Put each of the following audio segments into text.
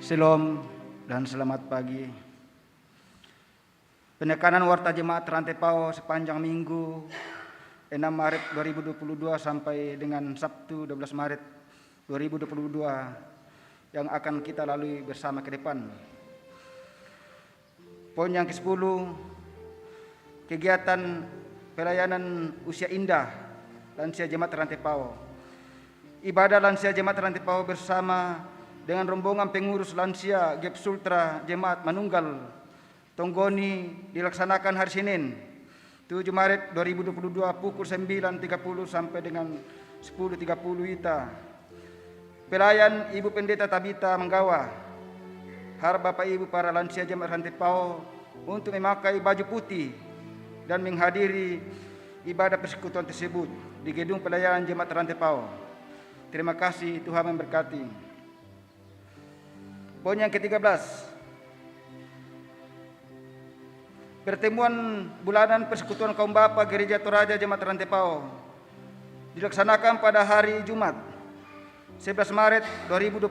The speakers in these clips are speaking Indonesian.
Shalom dan selamat pagi. Penekanan warta jemaat Rantai Pao sepanjang minggu 6 Maret 2022 sampai dengan Sabtu 12 Maret 2022 yang akan kita lalui bersama ke depan. Poin yang ke-10, kegiatan pelayanan usia indah lansia jemaat Rantai Pao. Ibadah lansia jemaat Rantai Pao bersama dengan rombongan pengurus lansia GEP Sultra Jemaat Manunggal Tonggoni dilaksanakan hari Senin 7 Maret 2022 pukul 9.30 sampai dengan 10.30 WITA. Pelayan Ibu Pendeta Tabita Menggawa. Harap Bapak Ibu para lansia Jemaat Rantai Pao untuk memakai baju putih dan menghadiri ibadah persekutuan tersebut di gedung pelayanan Jemaat Rantai Pao. Terima kasih, Tuhan memberkati. Poin yang ke-13, pertemuan bulanan Persekutuan Kaum Bapa Gereja Toraja Jemaat Rantai Pao dilaksanakan pada hari Jumat 11 Maret 2022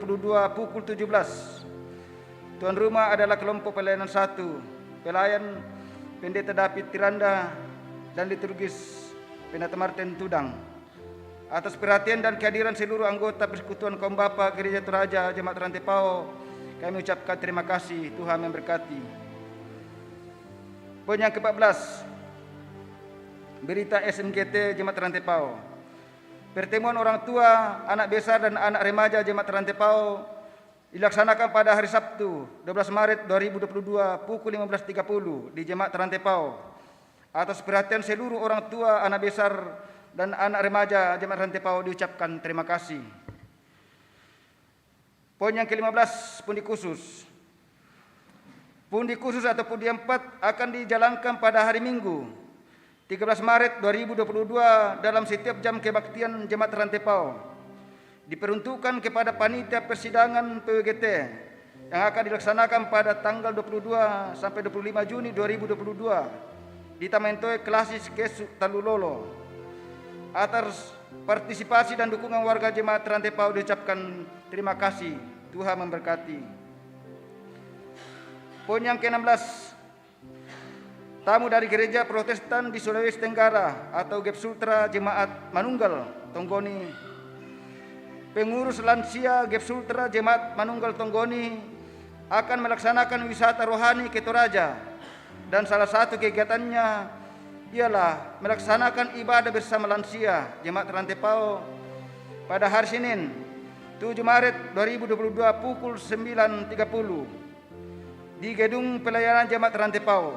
pukul 17. Tuan rumah adalah kelompok pelayanan 1, pelayan Pendeta David Tiranda dan liturgis Pendeta Martin Tudang. Atas perhatian dan kehadiran seluruh anggota Persekutuan Kaum Bapa Gereja Toraja Jemaat Rantai Pao, kami ucapkan terima kasih, Tuhan memberkati. Poin yang ke-14, berita SMGT Jemaat Rantai Pao. Pertemuan orang tua, anak besar dan anak remaja Jemaat Rantai Pao dilaksanakan pada hari Sabtu 12 Maret 2022 pukul 15.30 di Jemaat Rantai Pao. Atas perhatian seluruh orang tua, anak besar dan anak remaja Jemaat Rantai Pao diucapkan terima kasih. Poin yang ke-15, pundi khusus. Pundi khusus atau pundi 4 akan dijalankan pada hari Minggu 13 Maret 2022 dalam setiap jam kebaktian Jemaat Rantai Pao. Diperuntukkan kepada panitia persidangan PWGT yang akan dilaksanakan pada tanggal 22 sampai 25 Juni 2022 di Taman Toe Klasis Kesu Talulolo. Atas partisipasi dan dukungan warga Jemaat Rantai Pao diucapkan terima kasih, Tuhan memberkati. Poin yang ke-16, tamu dari Gereja Protestan di Sulawesi Tenggara atau GEP Sultra Jemaat Manunggal Tonggoni. Pengurus lansia GEP Sultra Jemaat Manunggal Tonggoni akan melaksanakan wisata rohani ke Toraja dan salah satu kegiatannya ialah melaksanakan ibadah bersama lansia Jemaat Rantai Pao pada hari Senin 7 Maret 2022 pukul 9.30 di gedung pelayanan Jemaat Rantai Pao.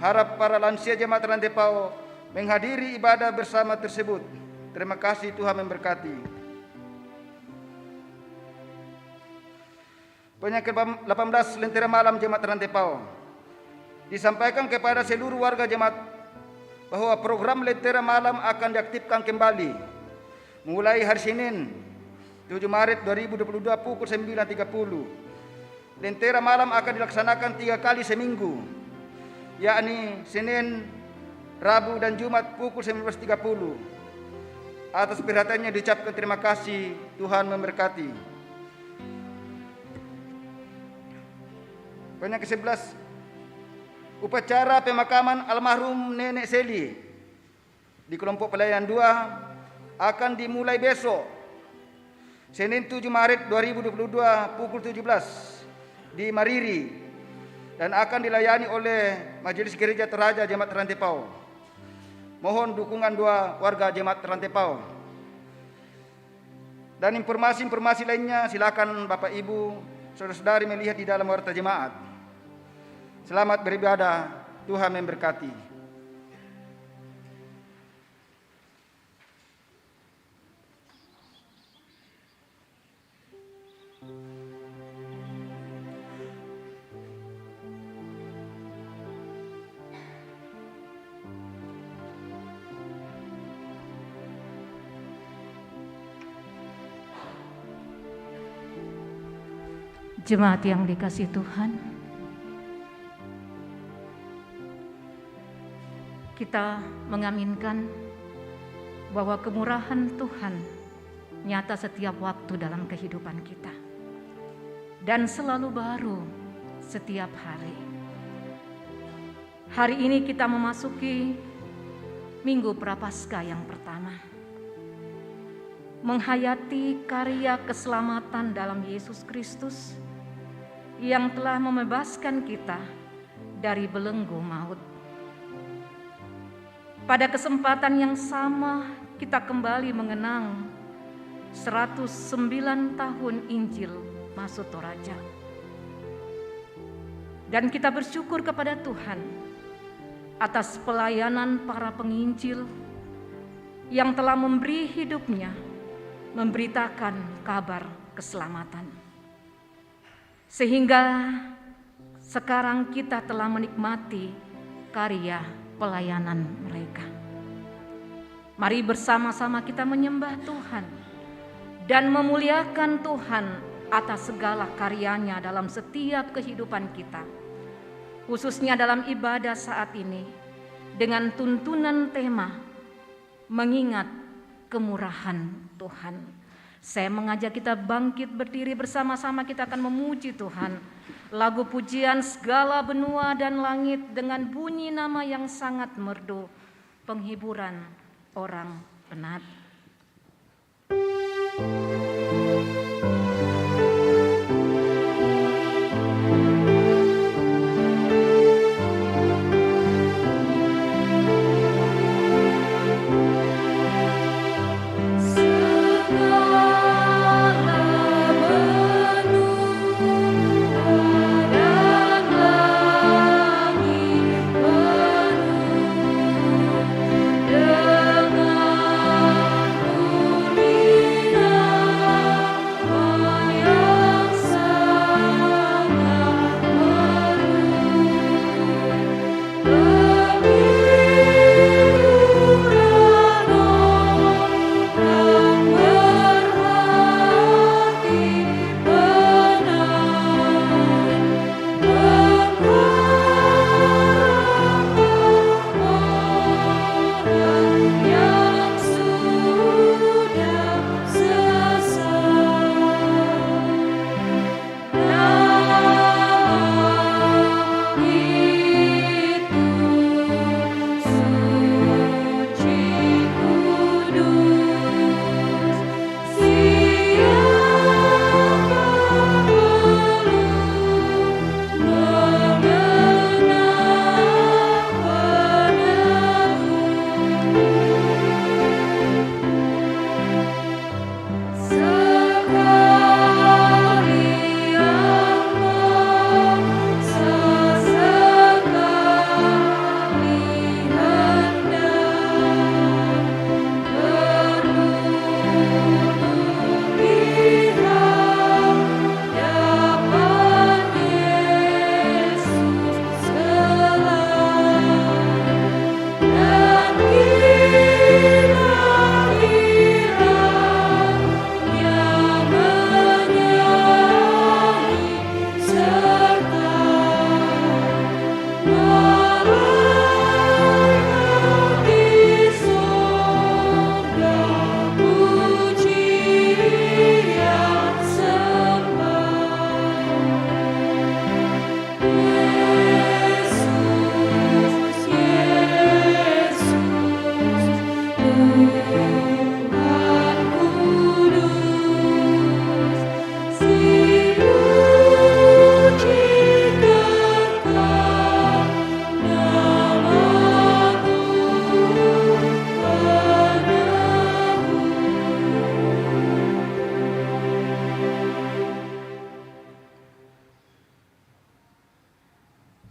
Harap para lansia Jemaat Rantai Pao menghadiri ibadah bersama tersebut. Terima kasih, Tuhan memberkati. Poin yang ke-18, lentera malam Jemaat Rantai Pao. Disampaikan kepada seluruh warga jemaat bahwa program lentera malam akan diaktifkan kembali mulai hari Senin 7 Maret 2022 pukul 9.30. Lentera malam akan dilaksanakan 3 kali seminggu, yakni Senin, Rabu dan Jumat pukul 19.30. Atas perhatiannya diucapkan terima kasih, Tuhan memberkati. Poin yang ke-11, upacara pemakaman almarhum Nenek Seli di kelompok pelayanan 2 akan dimulai besok Senin 7 Maret 2022 pukul 17 di Mariri dan akan dilayani oleh Majelis Gereja Toraja Jemaat Rantai Pao. Mohon dukungan doa warga Jemaat Rantai Pao. Dan informasi-informasi lainnya silakan Bapak Ibu saudara-saudari melihat di dalam warta jemaat. Selamat beribadah, Tuhan memberkati. Jemaat yang dikasihi Tuhan, kita mengaminkan bahwa kemurahan Tuhan nyata setiap waktu dalam kehidupan kita. dan selalu baru setiap hari. Hari ini kita memasuki Minggu Prapaskah yang pertama, menghayati karya keselamatan dalam Yesus Kristus yang telah membebaskan kita dari belenggu maut. Pada kesempatan yang sama, kita kembali mengenang 109 tahun Injil masuk Toraja. Dan kita bersyukur kepada Tuhan atas pelayanan para penginjil yang telah memberi hidupnya memberitakan kabar keselamatan. Sehingga sekarang kita telah menikmati karya pelayanan mereka. Mari bersama-sama kita menyembah Tuhan dan memuliakan Tuhan atas segala karyanya dalam setiap kehidupan kita, khususnya dalam ibadah saat ini dengan tuntunan tema mengingat kemurahan Tuhan. Saya mengajak kita bangkit berdiri bersama-sama, kita akan memuji Tuhan. Lagu pujian segala benua dan langit dengan bunyi nama yang sangat merdu, penghiburan orang penat.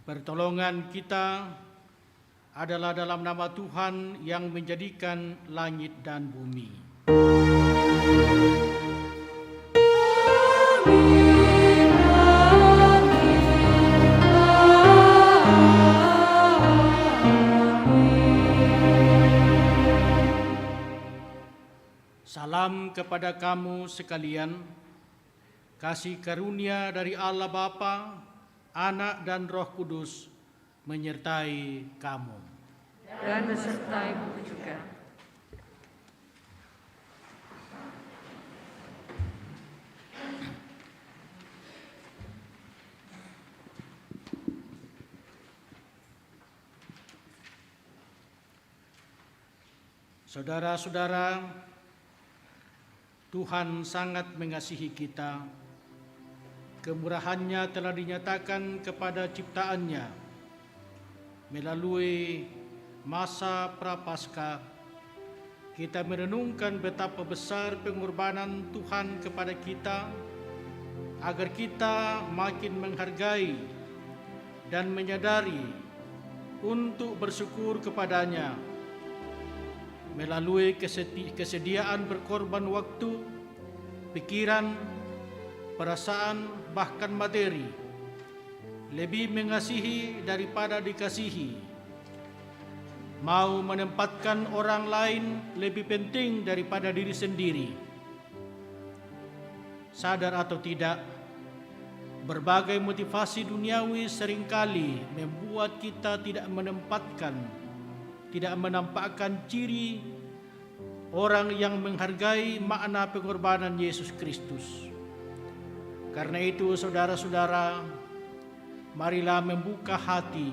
Pertolongan kita adalah dalam nama Tuhan yang menjadikan langit dan bumi. Salam kepada kamu sekalian, kasih karunia dari Allah Bapa, Anak dan Roh Kudus menyertai kamu. Dan besertaimu juga. Saudara-saudara, Tuhan sangat mengasihi kita. Kemurahan-Nya telah dinyatakan kepada ciptaannya melalui masa Prapaskah. Kita merenungkan betapa besar pengorbanan Tuhan kepada kita, agar kita makin menghargai dan menyadari untuk bersyukur kepada-Nya melalui kesediaan berkorban waktu, pikiran, perasaan, bahkan materi, lebih mengasihi daripada dikasihi, mau menempatkan orang lain lebih penting daripada diri sendiri. Sadar atau tidak, berbagai motivasi duniawi seringkali membuat kita tidak menampakkan ciri orang yang menghargai makna pengorbanan Yesus Kristus. Karena itu, saudara-saudara, marilah membuka hati,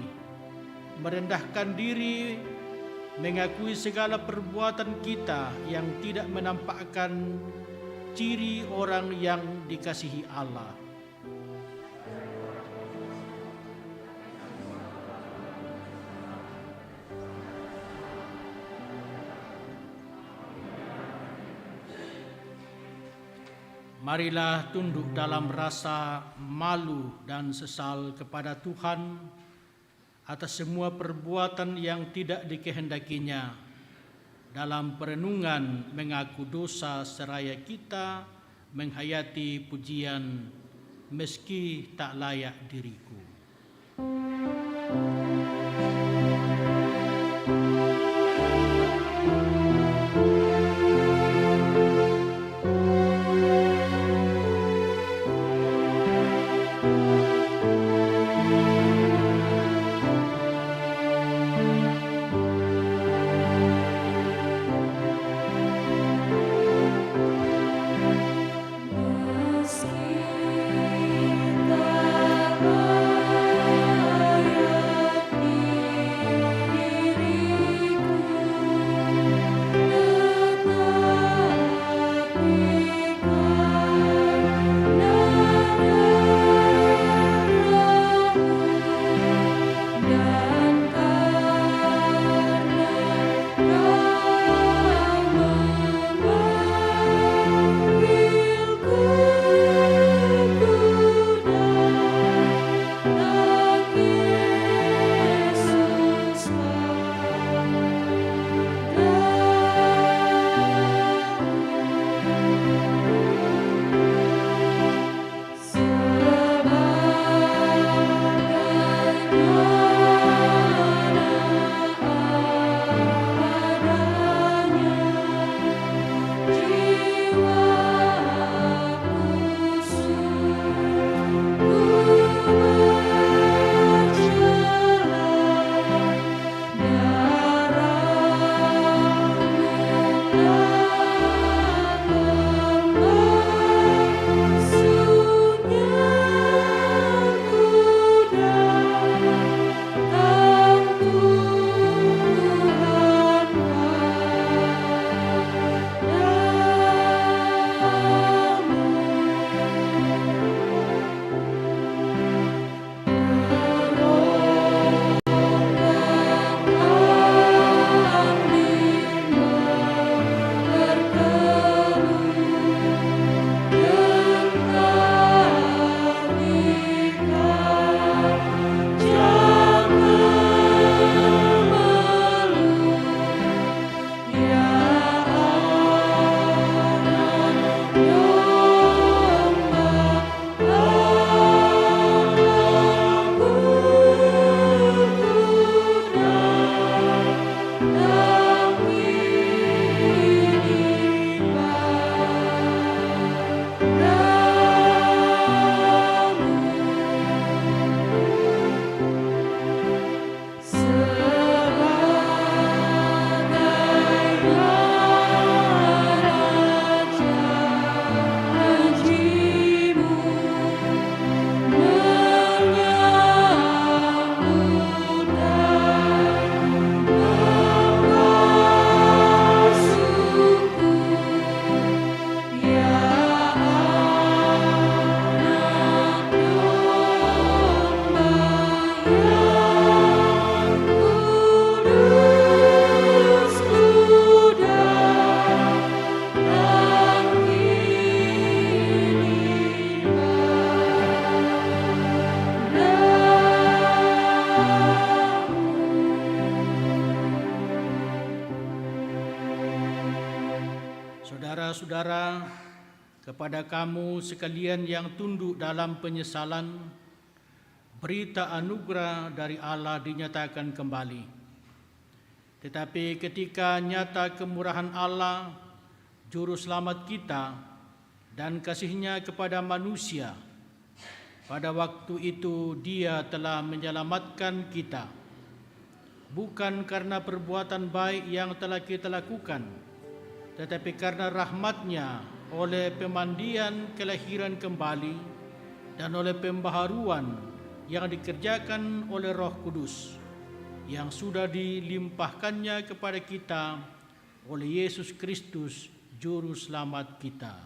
merendahkan diri, mengakui segala perbuatan kita yang tidak menampakkan ciri orang yang dikasihi Allah. Marilah tunduk dalam rasa malu dan sesal kepada Tuhan atas semua perbuatan yang tidak dikehendakinya, dalam perenungan mengaku dosa seraya kita menghayati pujian meski tak layak diriku. saudara-saudara, kepada kamu sekalian yang tunduk dalam penyesalan, berita anugerah dari Allah dinyatakan kembali. Tetapi ketika nyata kemurahan Allah, Juru Selamat kita, dan kasih-Nya kepada manusia, pada waktu itu Dia telah menyelamatkan kita, bukan karena perbuatan baik yang telah kita lakukan, tetapi karena rahmat-Nya oleh pemandian kelahiran kembali dan oleh pembaharuan yang dikerjakan oleh Roh Kudus yang sudah dilimpahkannya kepada kita oleh Yesus Kristus, Juru Selamat kita.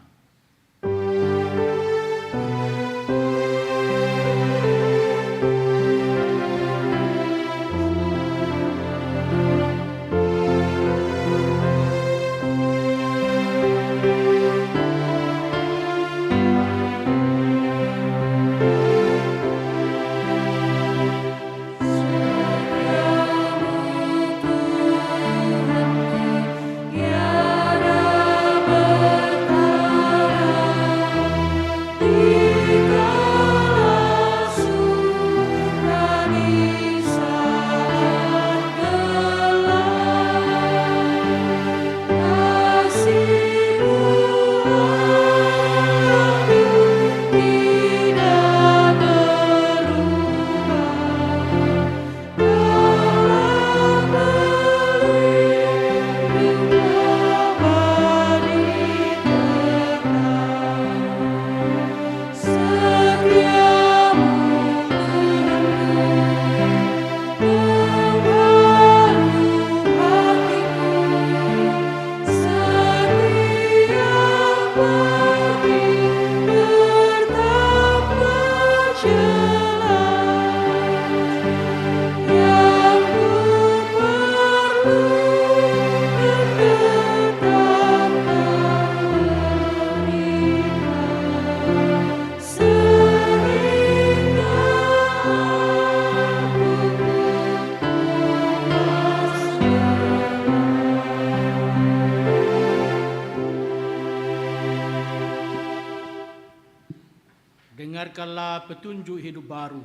Dengarkanlah petunjuk hidup baru.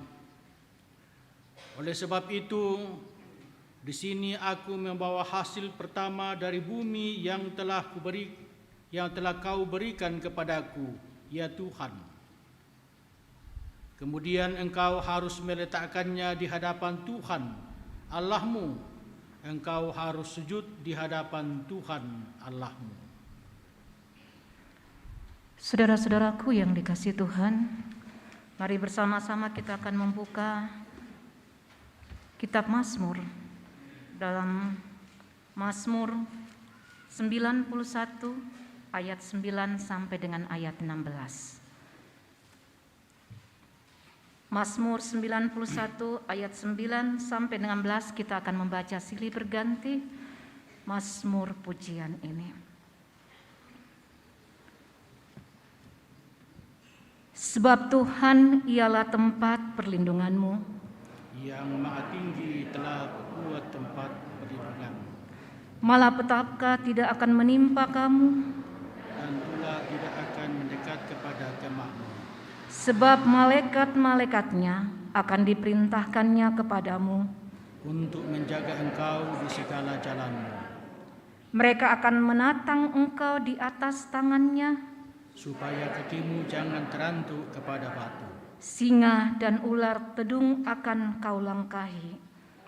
Oleh sebab itu, di sini aku membawa hasil pertama dari bumi yang telah Kau berikan kepadaku, ya Tuhan. Kemudian engkau harus meletakkannya di hadapan Tuhan Allahmu. Engkau harus sujud di hadapan Tuhan Allahmu. Saudara-saudaraku yang dikasihi Tuhan, mari bersama-sama kita akan membuka kitab Mazmur dalam Mazmur 91 ayat 9 sampai dengan ayat 16. Mazmur 91 ayat 9 sampai 16 kita akan membaca silih berganti Mazmur pujian ini. Sebab Tuhan ialah tempat perlindunganmu, Yang Maha Tinggi telah buat tempat perlindungan, malapetaka tidak akan menimpa kamu, dan pula tidak akan mendekat kepada kemahmu. sebab malaikat-malaikatnya akan diperintahkannya kepadamu, Untuk menjaga engkau di segala jalanmu. mereka akan menatang engkau di atas tangannya, Supaya kakimu jangan terantuk kepada batu. singa dan ular tedung akan kau langkahi.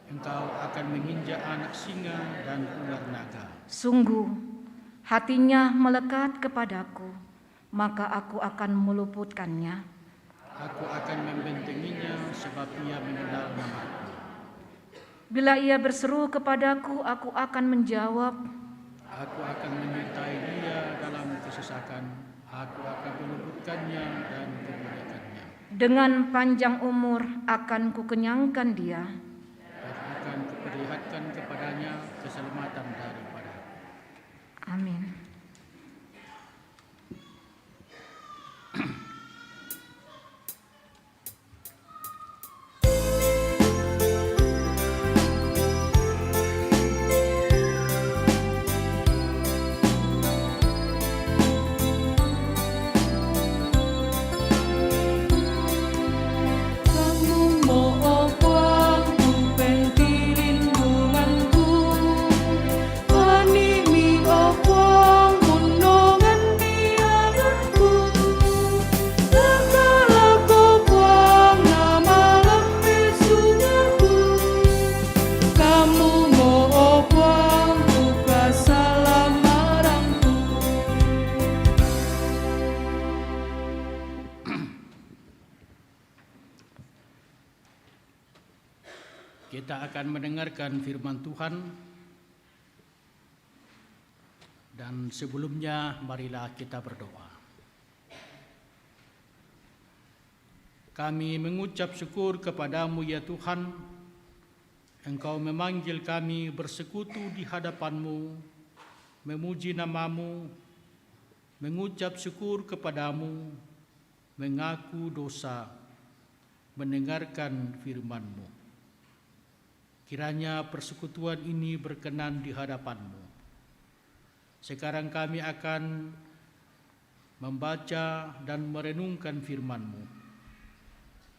Engkau akan menginjak anak singa dan ular naga. Sungguh, hatinya melekat kepadaku, maka aku akan meluputkannya. Aku akan membentenginya sebab ia mengenal namaku. Bila ia berseru kepadaku, aku akan menjawab. Aku akan menyertai dia dalam kesesakan. Aku akan meluputkannya dan kemuliakannya. Dengan panjang umur akan kukenyangkan dia, Dan akan kuperlihatkan kepadanya keselamatan daripada. amin. Kita akan mendengarkan firman Tuhan. Dan sebelumnya marilah kita berdoa. Kami mengucap syukur kepadamu ya Tuhan, Engkau memanggil kami bersekutu di hadapan-Mu, memuji nama-Mu, mengucap syukur kepadamu, mengaku dosa, mendengarkan firman-Mu. Kiranya persekutuan ini berkenan di hadapan-Mu. Sekarang kami akan membaca dan merenungkan firman-Mu.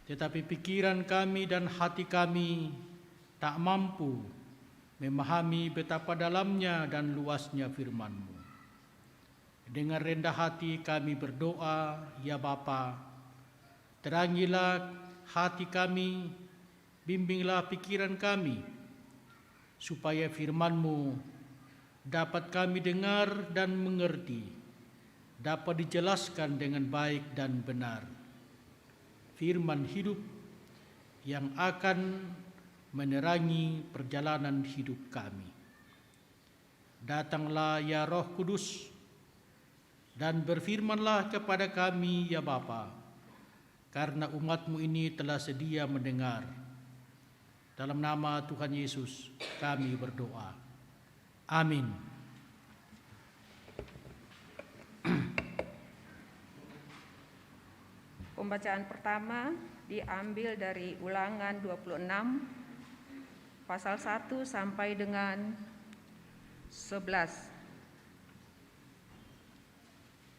Tetapi pikiran kami dan hati kami tak mampu memahami betapa dalamnya dan luasnya firman-Mu. Dengan rendah hati kami berdoa, ya Bapa, terangilah hati kami, bimbinglah pikiran kami, supaya firman-Mu dapat kami dengar dan mengerti, dapat dijelaskan dengan baik dan benar. Firman hidup yang akan menerangi perjalanan hidup kami. Datanglah ya Roh Kudus, dan berfirmanlah kepada kami ya Bapa, karena umat-Mu ini telah sedia mendengar. Dalam nama Tuhan Yesus kami berdoa. Amin. Pembacaan pertama diambil dari Ulangan 26 pasal 1 sampai dengan 11.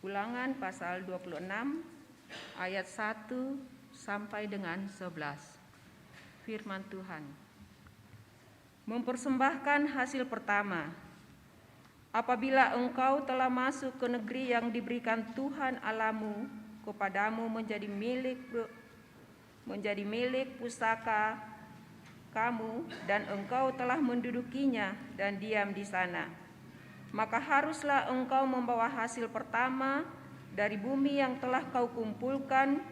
Ulangan pasal 26 ayat 1 sampai dengan 11. Firman Tuhan. Mempersembahkan hasil pertama. Apabila engkau telah masuk ke negeri yang diberikan Tuhan Allahmu kepadamu menjadi milik pusaka kamu, dan engkau telah mendudukinya dan diam di sana, maka haruslah engkau membawa hasil pertama dari bumi yang telah kau kumpulkan,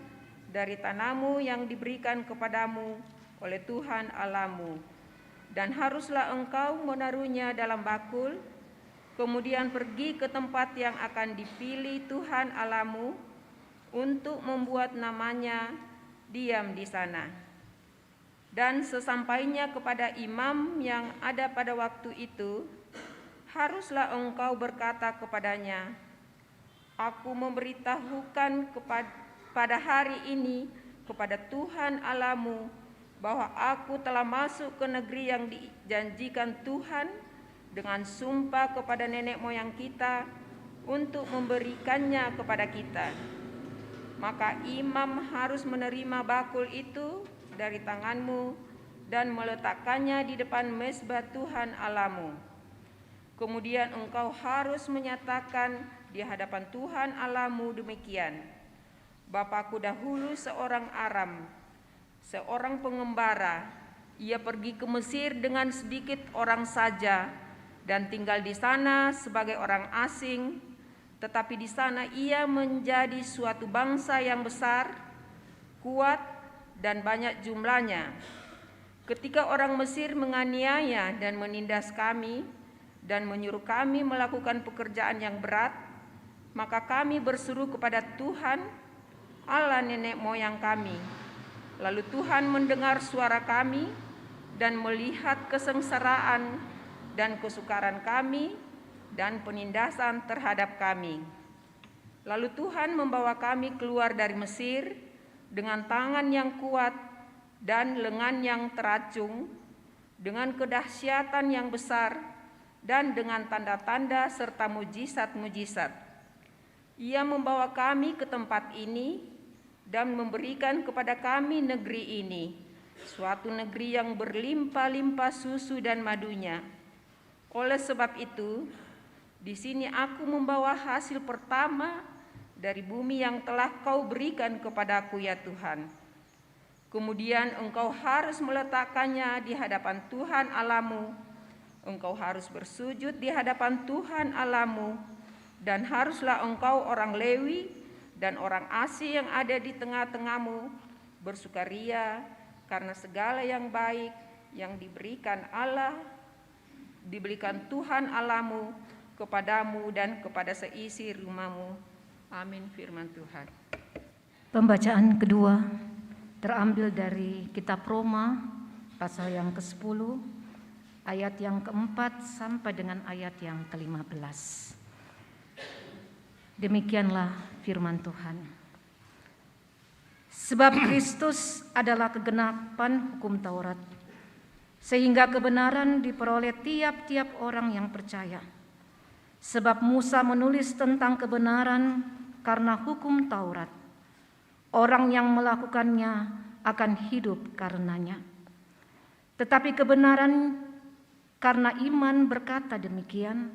dari tanahmu yang diberikan kepadamu oleh Tuhan Allahmu. Dan haruslah engkau menaruhnya dalam bakul, kemudian pergi ke tempat yang akan dipilih Tuhan Allahmu untuk membuat namanya diam di sana. Dan sesampainya kepada imam yang ada pada waktu itu, haruslah engkau berkata kepadanya, Aku memberitahukan pada hari ini kepada Tuhan Allahmu bahwa aku telah masuk ke negeri yang dijanjikan Tuhan dengan sumpah kepada nenek moyang kita untuk memberikannya kepada kita. Maka imam harus menerima bakul itu dari tanganmu dan meletakkannya di depan mezbah Tuhan Allahmu. Kemudian engkau harus menyatakan di hadapan Tuhan Allahmu demikian, Bapakku dahulu seorang Aram, seorang pengembara, ia pergi ke Mesir dengan sedikit orang saja dan tinggal di sana sebagai orang asing, tetapi di sana ia menjadi suatu bangsa yang besar, kuat, dan banyak jumlahnya. Ketika orang Mesir menganiaya dan menindas kami dan menyuruh kami melakukan pekerjaan yang berat, maka kami berseru kepada Tuhan, Allah nenek moyang kami. Lalu Tuhan mendengar suara kami dan melihat kesengsaraan dan kesukaran kami dan penindasan terhadap kami. Lalu Tuhan membawa kami keluar dari Mesir dengan tangan yang kuat dan lengan yang teracung, dengan kedahsyatan yang besar dan dengan tanda-tanda serta mujizat-mujizat. Ia membawa kami ke tempat ini dan memberikan kepada kami negeri ini, suatu negeri yang berlimpah-limpah susu dan madunya. Oleh sebab itu, di sini aku membawa hasil pertama dari bumi yang telah kau berikan kepadaku ya Tuhan. Kemudian engkau harus meletakkannya di hadapan Tuhan Allahmu. Engkau harus bersujud di hadapan Tuhan Allahmu, dan haruslah engkau orang Lewi dan orang asing yang ada di tengah-tengahmu bersukaria karena segala yang baik yang diberikan Tuhan Allahmu kepadamu dan kepada seisi rumahmu. Amin. Firman Tuhan. Pembacaan kedua terambil dari kitab Roma pasal yang ke-10 ayat yang ke-4 sampai dengan ayat yang ke-15. Demikianlah firman Tuhan. Sebab Kristus adalah kegenapan hukum Taurat, sehingga kebenaran diperoleh tiap-tiap orang yang percaya. Sebab Musa menulis tentang kebenaran karena hukum Taurat. Orang yang melakukannya akan hidup karenanya. Tetapi kebenaran karena iman berkata demikian,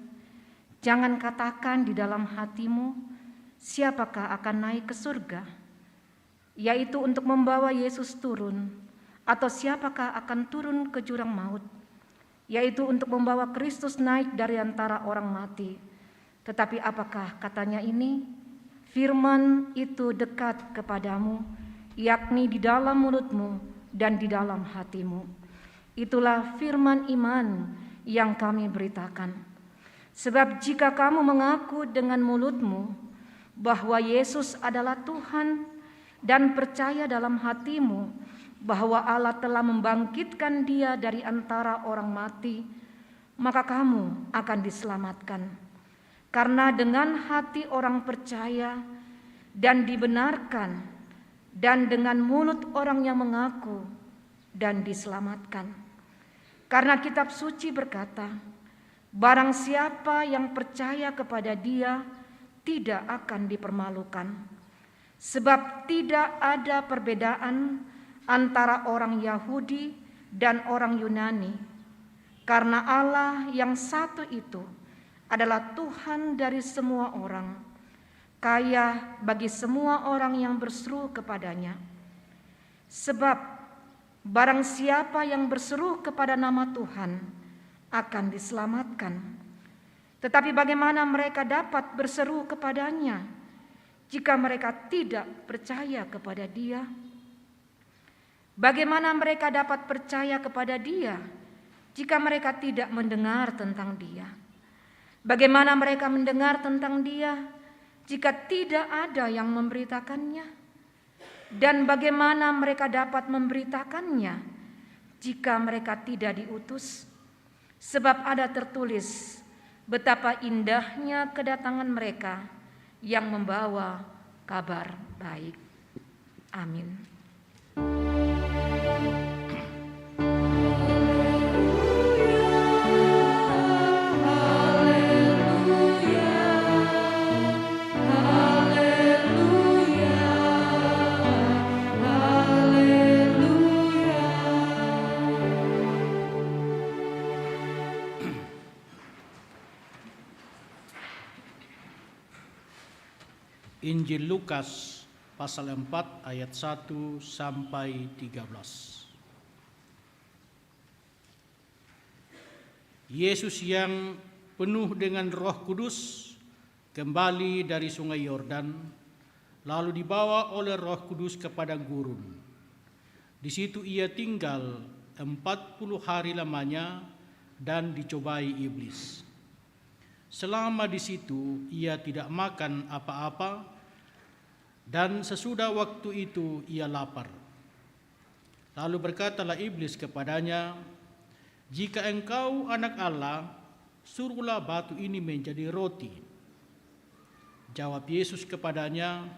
jangan katakan di dalam hatimu, siapakah akan naik ke surga, yaitu untuk membawa Yesus turun, atau siapakah akan turun ke jurang maut, yaitu untuk membawa Kristus naik dari antara orang mati. Tetapi apakah katanya ini? Firman itu dekat kepadamu, yakni di dalam mulutmu dan di dalam hatimu. Itulah firman iman yang kami beritakan. Sebab jika kamu mengaku dengan mulutmu bahwa Yesus adalah Tuhan dan percaya dalam hatimu bahwa Allah telah membangkitkan Dia dari antara orang mati, maka kamu akan diselamatkan. Karena dengan hati orang percaya dan dibenarkan, dan dengan mulut orang yang mengaku dan diselamatkan. Karena kitab suci berkata, barang siapa yang percaya kepada Dia tidak akan dipermalukan. Sebab tidak ada perbedaan antara orang Yahudi dan orang Yunani. Karena Allah yang satu itu adalah Tuhan dari semua orang, kaya bagi semua orang yang berseru kepadanya. Sebab barang siapa yang berseru kepada nama Tuhan akan diselamatkan. Tetapi bagaimana mereka dapat berseru kepadanya jika mereka tidak percaya kepada Dia? Bagaimana mereka dapat percaya kepada Dia jika mereka tidak mendengar tentang Dia? Bagaimana mereka mendengar tentang Dia jika tidak ada yang memberitakannya? Dan bagaimana mereka dapat memberitakannya jika mereka tidak diutus? Sebab ada tertulis betapa indahnya kedatangan mereka yang membawa kabar baik. Amin. Injil Lukas pasal 4 ayat 1 sampai 13. Yesus yang penuh dengan Roh Kudus kembali dari Sungai Yordan, lalu dibawa oleh Roh Kudus ke padang gurun. Di situ ia tinggal 40 hari lamanya dan dicobai iblis. Selama di situ ia tidak makan apa-apa, dan sesudah waktu itu ia lapar. Lalu berkatalah iblis kepadanya, jika engkau anak Allah, suruhlah batu ini menjadi roti. Jawab Yesus kepadanya,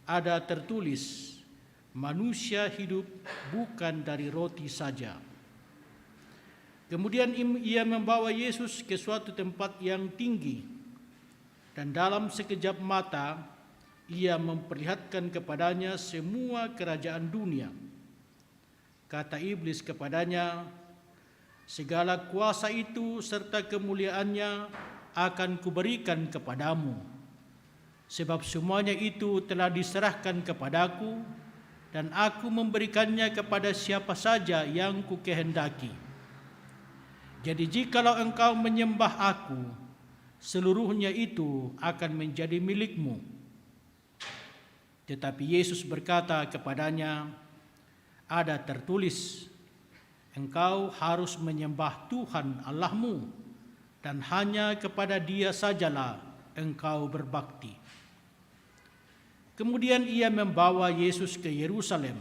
ada tertulis, manusia hidup bukan dari roti saja. Kemudian ia membawa Yesus ke suatu tempat yang tinggi, dan dalam sekejap mata ia memperlihatkan kepadanya semua kerajaan dunia. Kata iblis kepadanya, segala kuasa itu serta kemuliaannya akan kuberikan kepadamu, sebab semuanya itu telah diserahkan kepadaku, dan aku memberikannya kepada siapa saja yang kukehendaki. Jadi jikalau engkau menyembah aku, seluruhnya itu akan menjadi milikmu. Tetapi Yesus berkata kepadanya, ada tertulis, engkau harus menyembah Tuhan Allahmu, dan hanya kepada Dia sajalah engkau berbakti. Kemudian ia membawa Yesus ke Yerusalem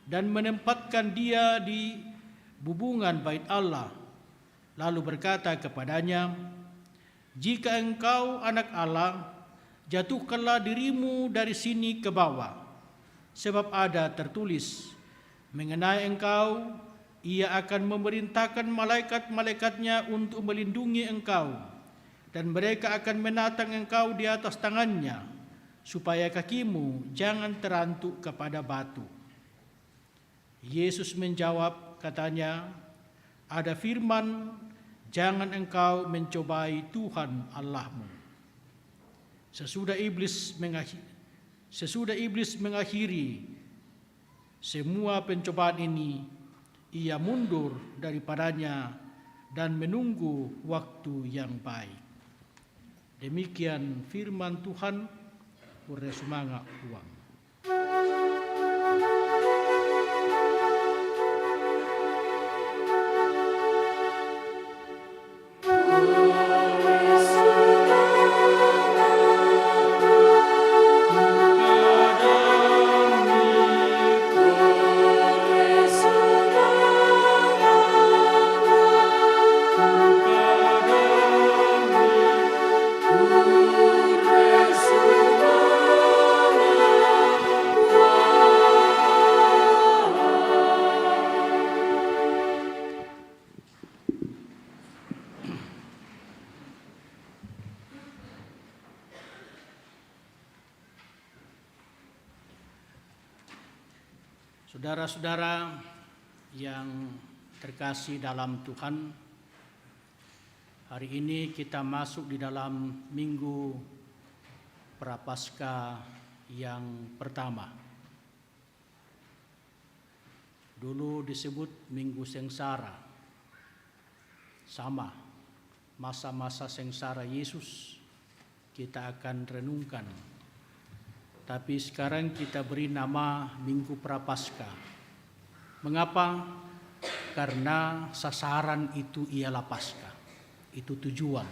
dan menempatkan Dia di bubungan bait Allah, lalu berkata kepadanya, "Jika engkau anak Allah, jatuhkanlah dirimu dari sini ke bawah, sebab ada tertulis, mengenai engkau, Ia akan memerintahkan malaikat-malaikatnya untuk melindungi engkau, dan mereka akan menatang engkau di atas tangannya, supaya kakimu jangan terantuk kepada batu." Yesus menjawab, katanya, "Ada firman, jangan engkau mencobai Tuhan Allahmu." Sesudah iblis mengakhiri semua pencobaan ini, ia mundur daripadanya dan menunggu waktu yang baik. Demikian firman Tuhan. Pura semangat uang. Saudara-saudara yang terkasih dalam Tuhan, hari ini kita masuk di dalam Minggu Prapaskah yang pertama. Dulu disebut Minggu Sengsara. Sama, masa-masa sengsara Yesus kita akan renungkan. Tapi sekarang kita beri nama Minggu Prapaskah. Mengapa? Karena sasaran itu ialah Paskah. Itu tujuan.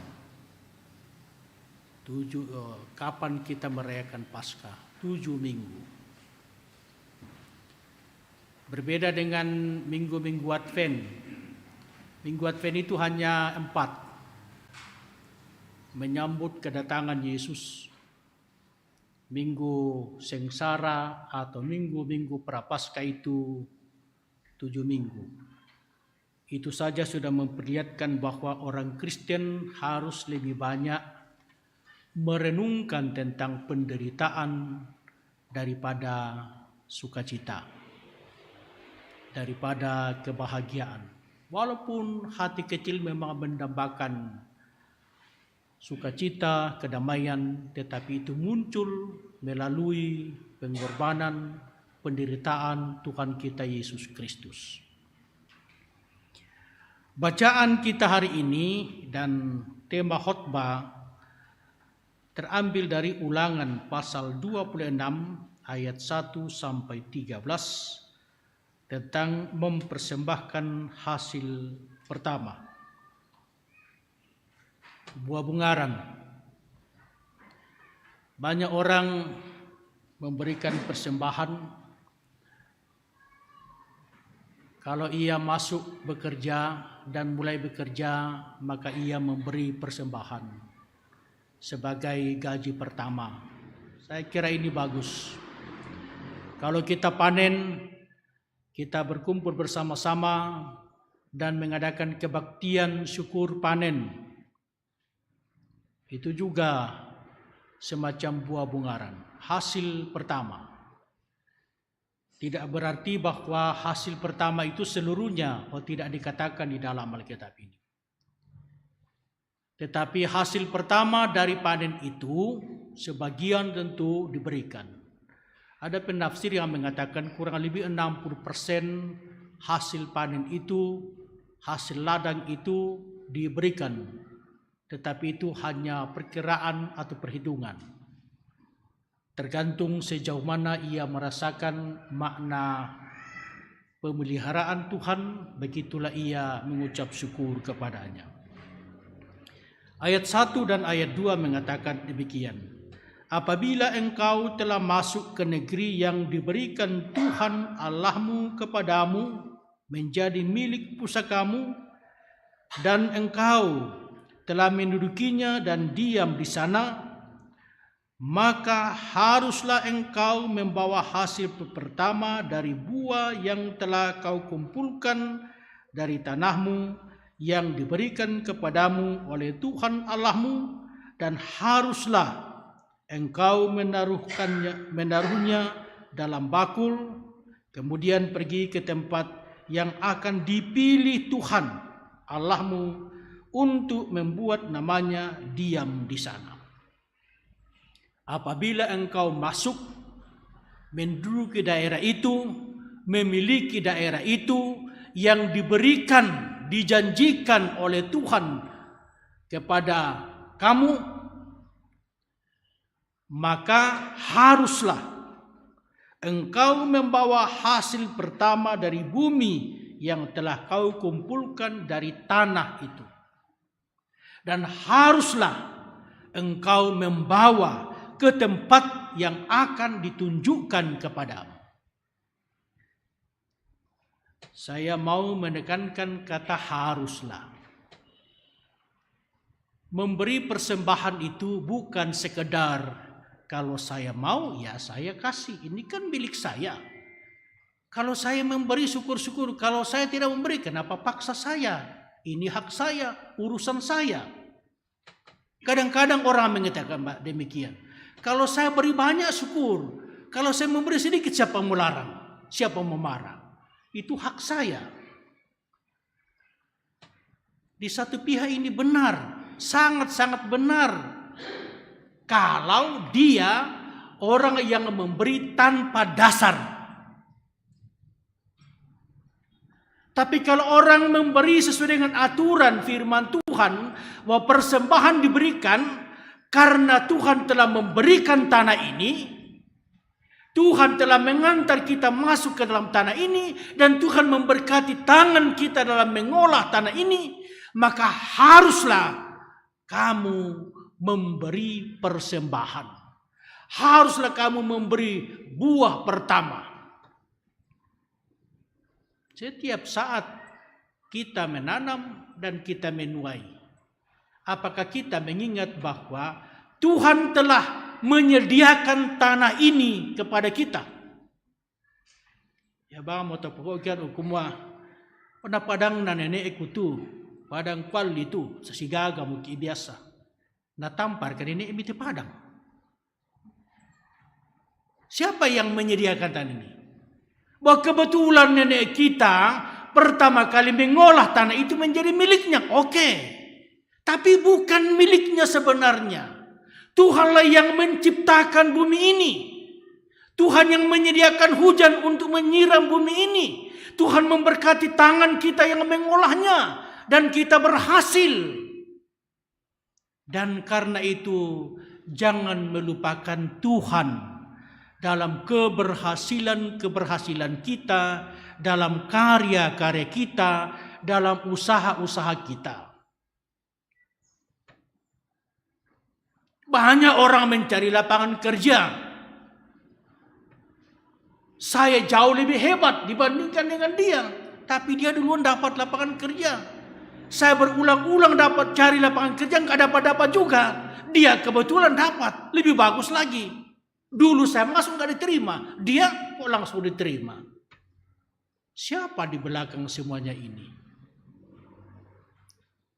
Kapan kita merayakan Paskah? 7 minggu. Berbeda dengan minggu-minggu Advent. Minggu Advent itu hanya 4. Menyambut kedatangan Yesus. Minggu Sengsara atau minggu-minggu Prapaskah itu 7 minggu. Itu saja sudah memperlihatkan bahwa orang Kristen harus lebih banyak merenungkan tentang penderitaan daripada sukacita, daripada kebahagiaan. Walaupun hati kecil memang mendambakan sukacita, kedamaian, tetapi itu muncul melalui pengorbanan, penderitaan Tuhan kita Yesus Kristus. Bacaan kita hari ini dan tema khotbah terambil dari Ulangan pasal 26 ayat 1 sampai 13 tentang mempersembahkan hasil pertama. Buah bungaran. Banyak orang memberikan persembahan. Kalau ia masuk bekerja dan mulai bekerja, maka ia memberi persembahan sebagai gaji pertama. Saya kira ini bagus. Kalau kita panen, kita berkumpul bersama-sama dan mengadakan kebaktian syukur panen. Itu juga semacam buah bungaran, hasil pertama. Tidak berarti bahwa hasil pertama itu seluruhnya tidak dikatakan di dalam Alkitab ini. Tetapi hasil pertama dari panen itu sebagian tentu diberikan. Ada penafsir yang mengatakan kurang lebih 60% hasil panen itu, hasil ladang itu diberikan. Tetapi itu hanya perkiraan atau perhitungan. Tergantung sejauh mana ia merasakan makna pemeliharaan Tuhan, begitulah ia mengucap syukur kepadanya. Ayat 1 dan ayat 2 mengatakan demikian. Apabila engkau telah masuk ke negeri yang diberikan Tuhan Allahmu kepadamu, menjadi milik pusakamu, dan engkau telah mendudukinya dan diam di sana, maka haruslah engkau membawa hasil pertama dari buah yang telah kau kumpulkan dari tanahmu yang diberikan kepadamu oleh Tuhan Allahmu, dan haruslah engkau menaruhnya dalam bakul, kemudian pergi ke tempat yang akan dipilih Tuhan Allahmu untuk membuat namanya diam di sana. Apabila engkau masuk, menduduki daerah itu, memiliki daerah itu yang diberikan, dijanjikan oleh Tuhan kepada kamu, maka haruslah engkau membawa hasil pertama dari bumi yang telah kau kumpulkan dari tanah itu. Dan haruslah engkau membawa ke tempat yang akan ditunjukkan kepadamu. Saya mau menekankan kata haruslah. Memberi persembahan itu bukan sekedar kalau saya mau ya saya kasih, ini kan milik saya. Kalau saya memberi syukur-syukur, kalau saya tidak memberi kenapa paksa saya? Ini hak saya, urusan saya. Kadang-kadang orang mengatakan demikian. Kalau saya beri banyak syukur, kalau saya memberi sedikit siapa mau larang? Siapa mau marah? Itu hak saya. Di satu pihak ini benar, sangat-sangat benar. Kalau dia orang yang memberi tanpa dasar. Tapi kalau orang memberi sesuai dengan aturan firman Tuhan, bahwa persembahan diberikan karena Tuhan telah memberikan tanah ini, Tuhan telah mengantar kita masuk ke dalam tanah ini, dan Tuhan memberkati tangan kita dalam mengolah tanah ini, maka haruslah kamu memberi persembahan. Haruslah kamu memberi buah pertama. Setiap saat kita menanam dan kita menuai, apakah kita mengingat bahwa Tuhan telah menyediakan tanah ini kepada kita? Ya bang mau tapukan hukumwa pada padang na nenek ikutu padang kwal itu sesigaga mungkin biasa natampar ke nenek imiti padang. Siapa yang menyediakan tanah ini? Bahwa kebetulan nenek kita pertama kali mengolah tanah itu menjadi miliknya, oke. Tapi bukan miliknya sebenarnya. Tuhanlah yang menciptakan bumi ini. Tuhan yang menyediakan hujan untuk menyiram bumi ini. Tuhan memberkati tangan kita yang mengolahnya. Dan kita berhasil. Dan karena itu jangan melupakan Tuhan dalam keberhasilan kita, dalam karya-karya kita, dalam usaha-usaha kita. Banyak orang mencari lapangan kerja. Saya jauh lebih hebat dibandingkan dengan dia. Tapi dia duluan dapat lapangan kerja. Saya berulang-ulang dapat cari lapangan kerja, nggak dapat-dapat juga. Dia kebetulan dapat, lebih bagus lagi. Dulu saya masuk nggak diterima. Dia kok langsung diterima. Siapa di belakang semuanya ini?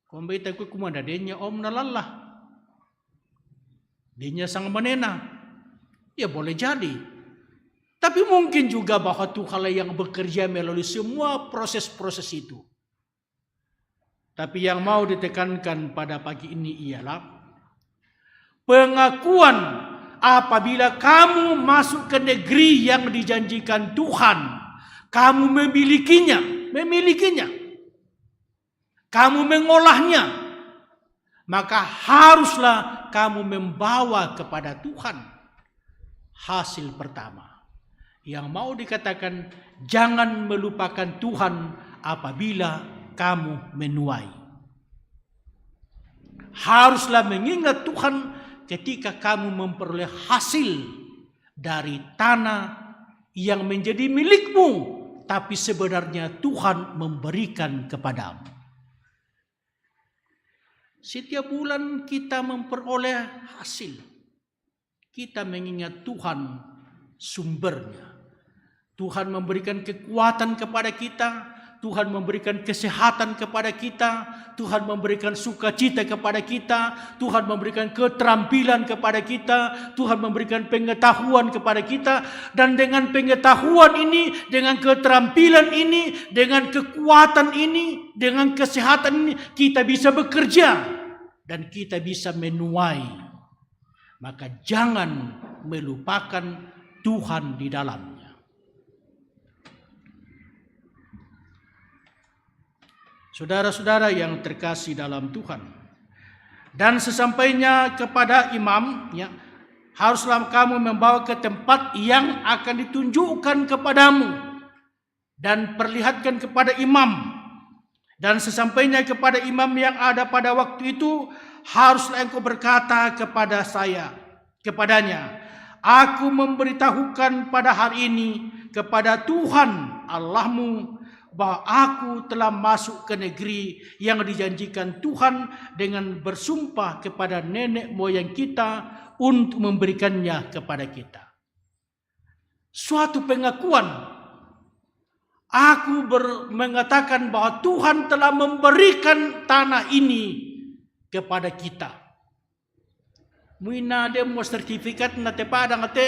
Kombeta ku kumanda denya om nalallah. Denya sang menena. Ya boleh jadi. Tapi mungkin juga bahwa Tuhanlah yang bekerja melalui semua proses-proses itu. Tapi yang mau ditekankan pada pagi ini ialah pengakuan apabila kamu masuk ke negeri yang dijanjikan Tuhan, kamu memilikinya, kamu mengolahnya, maka haruslah kamu membawa kepada Tuhan hasil pertama. Yang mau dikatakan, jangan melupakan Tuhan apabila kamu menuai. Haruslah mengingat Tuhan ketika kamu memperoleh hasil dari tanah yang menjadi milikmu, tapi sebenarnya Tuhan memberikan kepadamu. Setiap bulan kita memperoleh hasil. Kita mengingat Tuhan sumbernya. Tuhan memberikan kekuatan kepada kita, Tuhan memberikan kesehatan kepada kita, Tuhan memberikan sukacita kepada kita, Tuhan memberikan keterampilan kepada kita, Tuhan memberikan pengetahuan kepada kita. Dan dengan pengetahuan ini, dengan keterampilan ini, dengan kekuatan ini, dengan kesehatan ini, kita bisa bekerja dan kita bisa menuai. Maka jangan melupakan Tuhan di dalamnya. Saudara-saudara yang terkasih dalam Tuhan, dan sesampainya kepada imam, ya, haruslah kamu membawa ke tempat yang akan ditunjukkan kepadamu dan perlihatkan kepada imam. Dan sesampainya kepada imam yang ada pada waktu itu, haruslah engkau berkata kepadanya, aku memberitahukan pada hari ini kepada Tuhan Allahmu bahwa aku telah masuk ke negeri yang dijanjikan Tuhan dengan bersumpah kepada nenek moyang kita untuk memberikannya kepada kita. Suatu pengakuan. Aku mengatakan bahwa Tuhan telah memberikan tanah ini kepada kita. Muina demo sertifikat na tepada ngate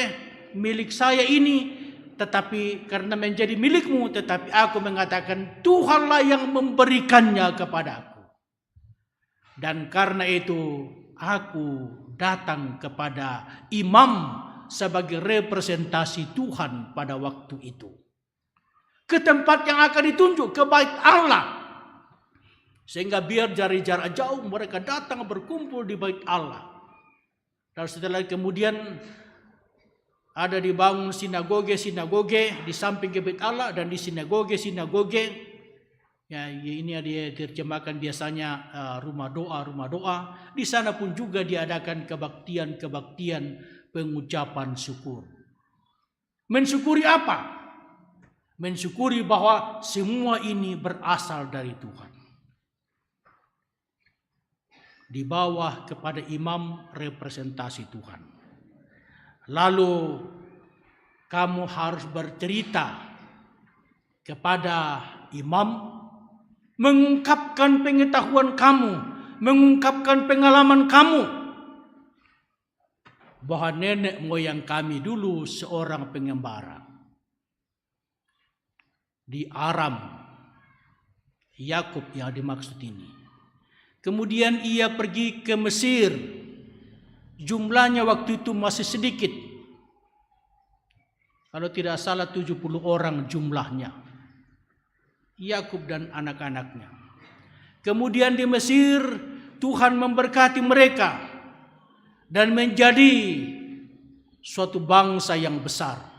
milik saya ini, tetapi karena menjadi milikmu, tetapi aku mengatakan Tuhanlah yang memberikannya kepadaku. Dan karena itu aku datang kepada imam sebagai representasi Tuhan pada waktu itu. Ke tempat yang akan ditunjuk, ke bait Allah. Sehingga biar dari jarak jauh mereka datang berkumpul di bait Allah. Dan setelah kemudian ada dibangun sinagoge di samping ke bait Allah, dan di sinagoge ya ini diterjemahkan biasanya rumah doa. Di sana pun juga diadakan kebaktian pengucapan syukur. Mensyukuri apa? Mensyukuri bahwa semua ini berasal dari Tuhan. Di bawah kepada imam representasi Tuhan. Lalu kamu harus bercerita kepada imam, mengungkapkan pengetahuan kamu, mengungkapkan pengalaman kamu, bahwa nenek moyang kami dulu seorang pengembara di Aram, Yakub yang dimaksud ini. Kemudian ia pergi ke Mesir. Jumlahnya waktu itu masih sedikit. Kalau tidak salah 70 orang jumlahnya. Yakub dan anak-anaknya. Kemudian di Mesir Tuhan memberkati mereka dan menjadi suatu bangsa yang besar.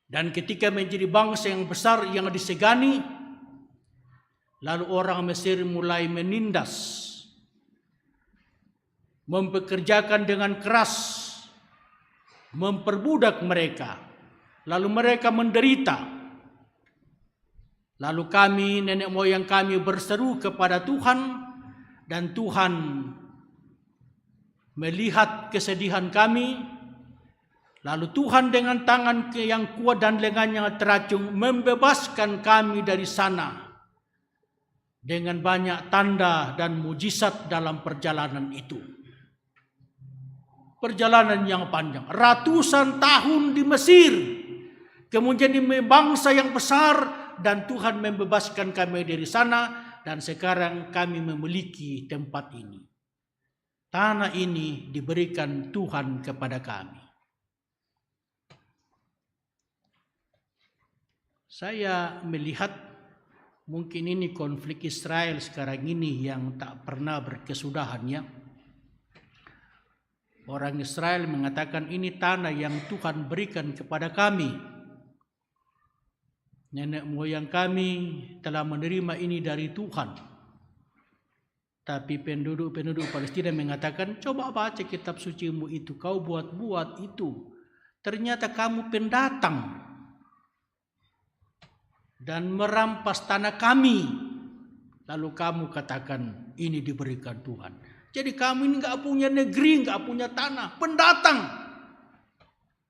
Dan ketika menjadi bangsa yang besar yang disegani, lalu orang Mesir mulai menindas, mempekerjakan dengan keras, memperbudak mereka. Lalu mereka menderita. Lalu kami, nenek moyang kami berseru kepada Tuhan, dan Tuhan melihat kesedihan kami. Lalu Tuhan dengan tangan yang kuat dan lengan yang teracung membebaskan kami dari sana. Dengan banyak tanda dan mujizat dalam perjalanan itu. Perjalanan yang panjang, ratusan tahun di Mesir, kemudian di bangsa yang besar, dan Tuhan membebaskan kami dari sana, dan sekarang kami memiliki tempat ini. Tanah ini diberikan Tuhan kepada kami. Saya melihat mungkin ini konflik Israel sekarang ini yang tak pernah berkesudahannya. Orang Israel mengatakan ini tanah yang Tuhan berikan kepada kami. Nenek moyang kami telah menerima ini dari Tuhan. Tapi penduduk Palestina mengatakan, coba baca kitab sucimu itu, kau buat-buat itu. Ternyata kamu pendatang dan merampas tanah kami. Lalu kamu katakan ini diberikan Tuhan. Jadi kamu ini nggak punya negeri, nggak punya tanah, pendatang.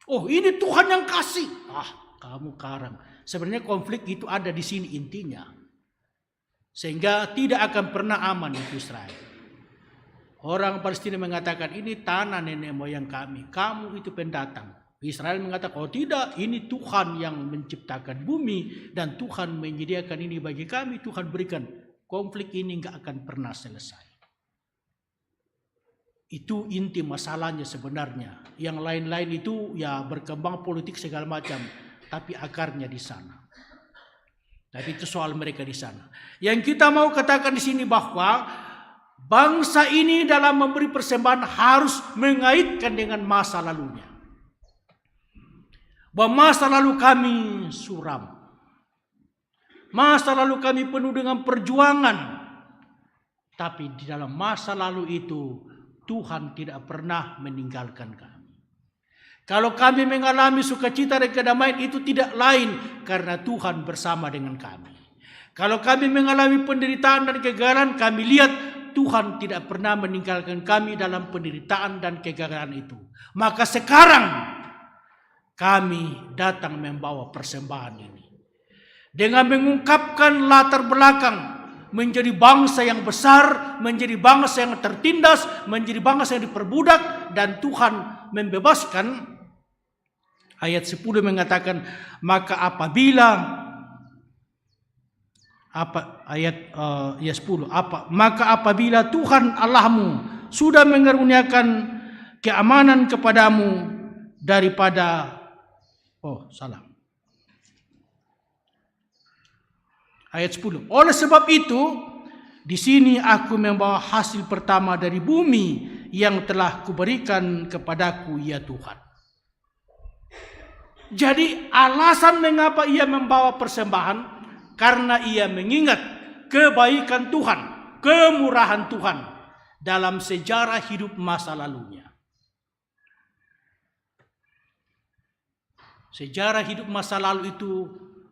Oh, ini Tuhan yang kasih. Kamu karang. Sebenarnya konflik itu ada di sini intinya. Sehingga tidak akan pernah aman itu Israel. Orang Palestina mengatakan ini tanah nenek moyang kami. Kamu itu pendatang. Israel mengatakan, oh tidak, ini Tuhan yang menciptakan bumi. Dan Tuhan menyediakan ini bagi kami, Tuhan berikan. Konflik ini nggak akan pernah selesai. Itu inti masalahnya sebenarnya. Yang lain-lain itu ya berkembang politik segala macam. Tapi akarnya di sana. Tapi itu soal mereka di sana. Yang kita mau katakan di sini bahwa bangsa ini dalam memberi persembahan harus mengaitkan dengan masa lalunya. Bahwa masa lalu kami suram. Masa lalu kami penuh dengan perjuangan. Tapi di dalam masa lalu itu Tuhan tidak pernah meninggalkan kami. Kalau kami mengalami sukacita dan kedamaian itu tidak lain karena Tuhan bersama dengan kami. Kalau kami mengalami penderitaan dan kegagalan, kami lihat Tuhan tidak pernah meninggalkan kami dalam penderitaan dan kegagalan itu. Maka sekarang kami datang membawa persembahan ini. Dengan mengungkapkan latar belakang menjadi bangsa yang besar, menjadi bangsa yang tertindas, menjadi bangsa yang diperbudak, dan Tuhan membebaskan. Ayat 10 mengatakan, maka apabila maka apabila Tuhan Allahmu sudah mengaruniakan keamanan kepadamu daripada Ayat 10. Oleh sebab itu, di sini aku membawa hasil pertama dari bumi yang telah kuberikan kepadaku, ya Tuhan. Jadi alasan mengapa ia membawa persembahan, karena ia mengingat kebaikan Tuhan, kemurahan Tuhan dalam sejarah hidup masa lalunya. Sejarah hidup masa lalu itu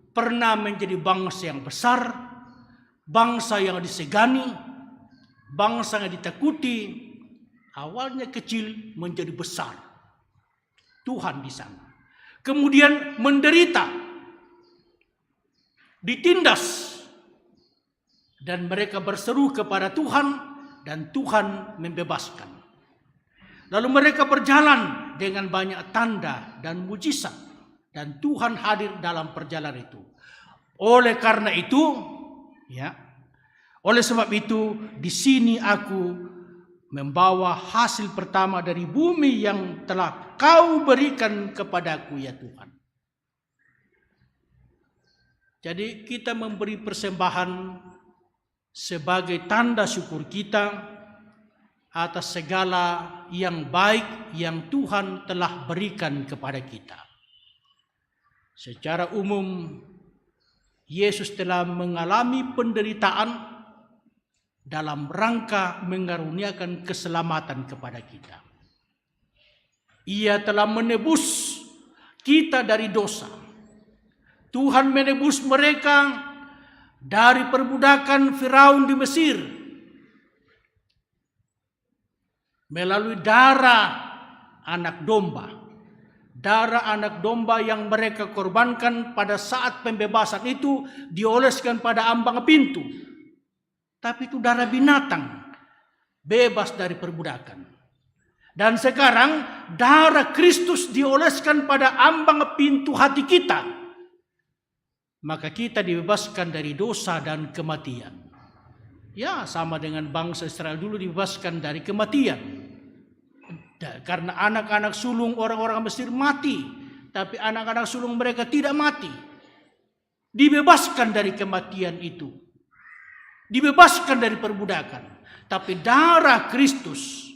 pernah menjadi bangsa yang besar, bangsa yang disegani, bangsa yang ditakuti. Awalnya kecil menjadi besar. Tuhan di sana. Kemudian menderita, ditindas, dan mereka berseru kepada Tuhan, dan Tuhan membebaskan. Lalu mereka berjalan dengan banyak tanda dan mujizat, dan Tuhan hadir dalam perjalanan itu. Oleh karena itu, oleh sebab itu, di sini aku membawa hasil pertama dari bumi yang telah kau berikan kepadaku, ya Tuhan. Jadi kita memberi persembahan sebagai tanda syukur kita atas segala yang baik yang Tuhan telah berikan kepada kita. Secara umum, Yesus telah mengalami penderitaan dalam rangka mengaruniakan keselamatan kepada kita. Ia telah menebus kita dari dosa. Tuhan menebus mereka dari perbudakan Firaun di Mesir melalui darah anak domba. Darah anak domba yang mereka korbankan pada saat pembebasan itu dioleskan pada ambang pintu. Tapi itu darah binatang, bebas dari perbudakan. Dan sekarang darah Kristus dioleskan pada ambang pintu hati kita. Maka kita dibebaskan dari dosa dan kematian. Ya, sama dengan bangsa Israel dulu dibebaskan dari kematian. Karena anak-anak sulung orang-orang Mesir mati. Tapi anak-anak sulung mereka tidak mati. Dibebaskan dari kematian itu. Dibebaskan dari perbudakan. Tapi darah Kristus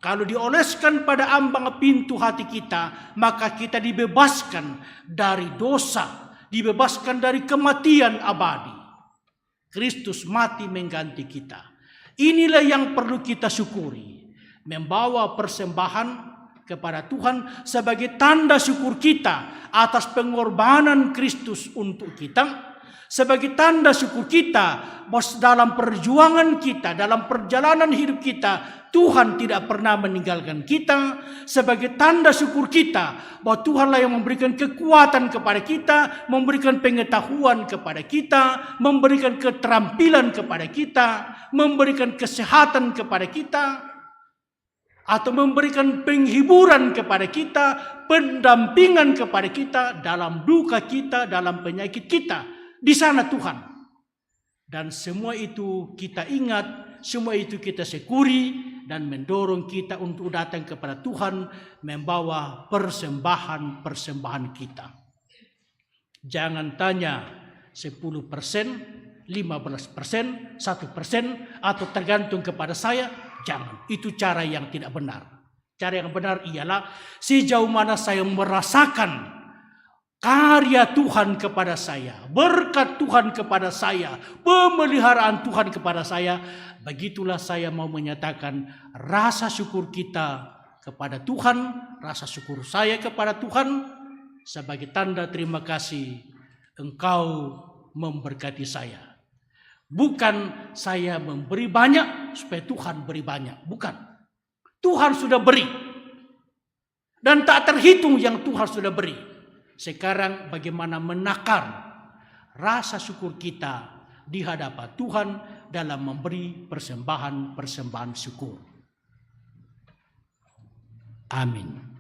Kalau dioleskan pada ambang pintu hati kita, maka kita dibebaskan dari dosa, dibebaskan dari kematian abadi. Kristus mati mengganti kita. Inilah yang perlu kita syukuri. Membawa persembahan kepada Tuhan sebagai tanda syukur kita atas pengorbanan Kristus untuk kita. Sebagai tanda syukur kita bahwa dalam perjuangan kita, dalam perjalanan hidup kita, Tuhan tidak pernah meninggalkan kita. Sebagai tanda syukur kita bahwa Tuhanlah yang memberikan kekuatan kepada kita, memberikan pengetahuan kepada kita, memberikan keterampilan kepada kita, memberikan kesehatan kepada kita, atau memberikan penghiburan kepada kita, pendampingan kepada kita dalam duka kita, dalam penyakit kita. Di sana Tuhan. Dan semua itu kita ingat, semua itu kita syukuri dan mendorong kita untuk datang kepada Tuhan membawa persembahan-persembahan kita. Jangan tanya 10%, 15%, 1%, atau tergantung kepada saya. Jangan. Itu cara yang tidak benar. Cara yang benar ialah sejauh mana saya merasakan karya Tuhan kepada saya, berkat Tuhan kepada saya, pemeliharaan Tuhan kepada saya, begitulah saya mau menyatakan rasa syukur kita kepada Tuhan, rasa syukur saya kepada Tuhan sebagai tanda terima kasih Engkau memberkati saya. Bukan saya memberi banyak supaya Tuhan beri banyak, bukan. Tuhan sudah beri dan tak terhitung yang Tuhan sudah beri. Sekarang bagaimana menakar rasa syukur kita di hadapan Tuhan dalam memberi persembahan-persembahan syukur. Amin.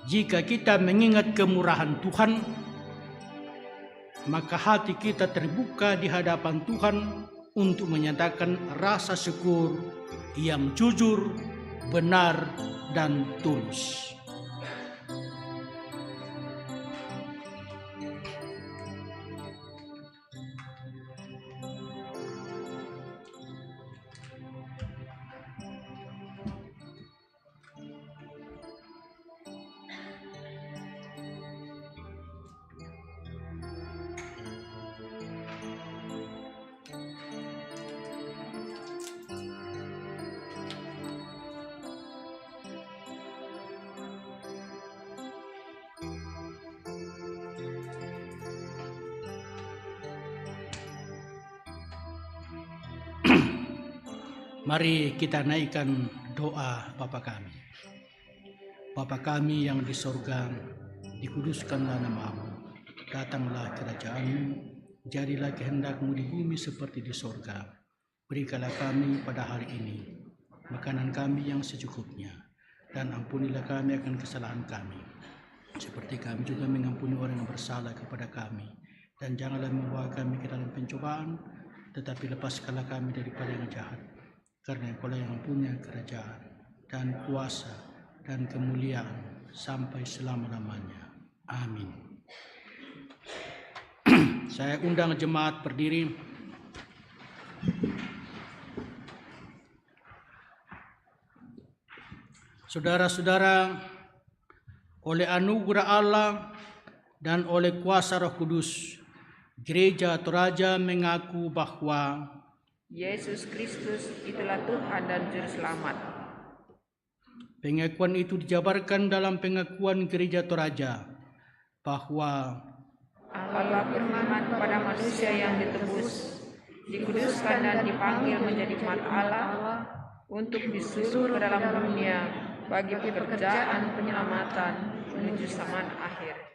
Jika kita mengingat kemurahan Tuhan, maka hati kita terbuka di hadapan Tuhan untuk menyatakan rasa syukur yang jujur, benar, dan tulus. Mari kita naikkan doa Bapa kami. Bapa kami yang di sorga, dikuduskanlah nama-Mu. Datanglah kerajaan-Mu, jadilah kehendak-Mu di bumi seperti di sorga. Berikanlah kami pada hari ini makanan kami yang secukupnya, dan ampunilah kami akan kesalahan kami, seperti kami juga mengampuni orang yang bersalah kepada kami. Dan janganlah membawa kami ke dalam pencobaan, tetapi lepaskanlah kami daripada yang jahat. Karena Engkau yang mempunyai kerajaan dan kuasa dan kemuliaan sampai selama-lamanya. Amin. Saya undang jemaat berdiri. Saudara-saudara, oleh anugerah Allah dan oleh kuasa Roh Kudus, Gereja Toraja mengaku bahwa Yesus Kristus itulah Tuhan dan Juru Selamat. Pengakuan itu dijabarkan dalam pengakuan Gereja Toraja bahwa Allah berfirman kepada manusia yang ditebus, dikuduskan dan dipanggil menjadi umat Allah untuk disuruh ke dalam dunia bagi pekerjaan penyelamatan menuju zaman akhir.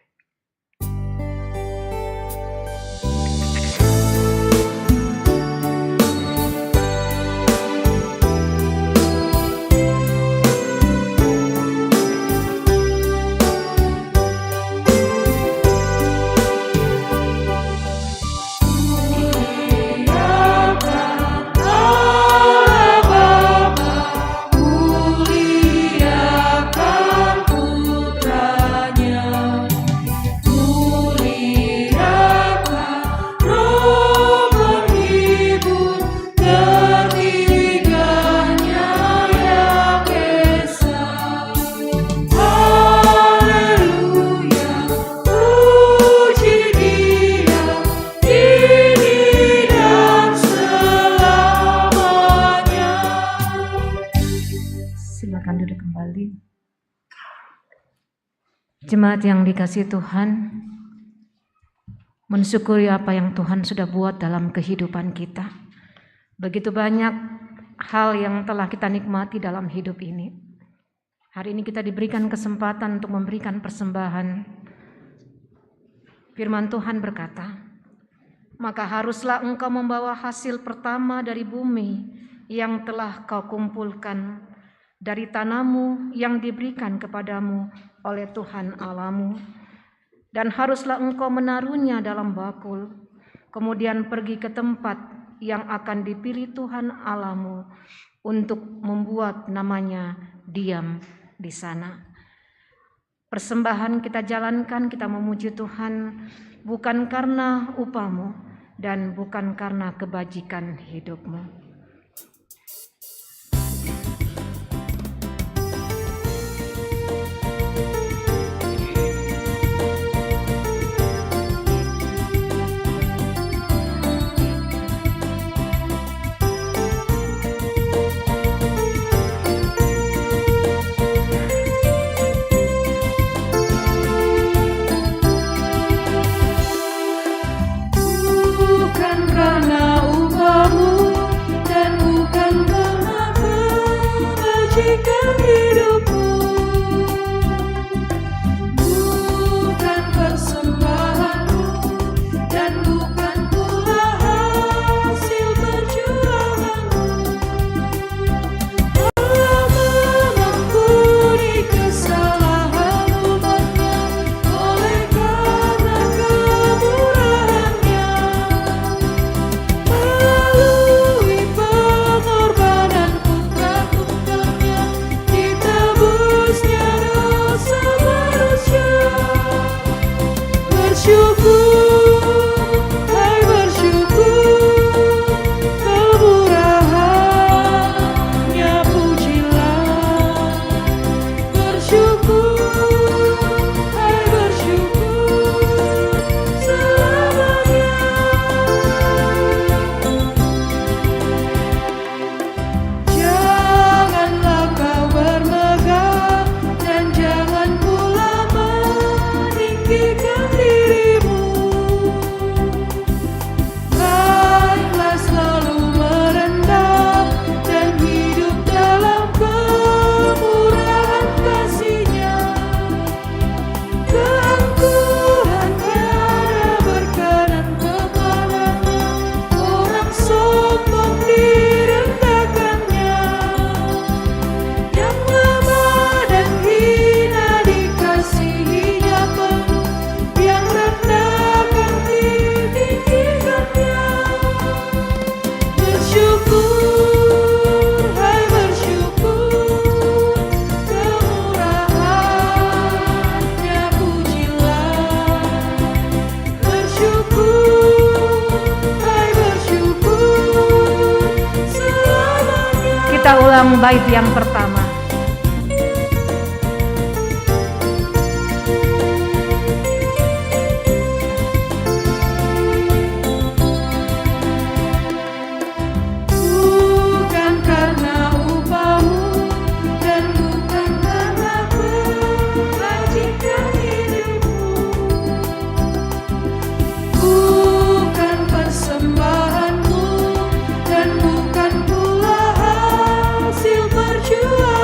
Jemaat yang dikasihi Tuhan, mensyukuri apa yang Tuhan sudah buat dalam kehidupan kita. Begitu banyak hal yang telah kita nikmati dalam hidup ini. Hari ini kita diberikan kesempatan untuk memberikan persembahan. Firman Tuhan berkata, maka haruslah engkau membawa hasil pertama dari bumi yang telah kau kumpulkan, dari tanahmu yang diberikan kepadamu oleh Tuhan Allahmu, dan haruslah engkau menaruhnya dalam bakul, kemudian pergi ke tempat yang akan dipilih Tuhan Allahmu untuk membuat namanya diam di sana. Persembahan kita jalankan, kita memuji Tuhan bukan karena upahmu dan bukan karena kebajikan hidupmu. Kita ulang bait yang pertama. Bukan karena upahmu dan bukan karena kebajikan hidupmu, bukan persembahanmu dan bukan pula hasil perjuanganmu.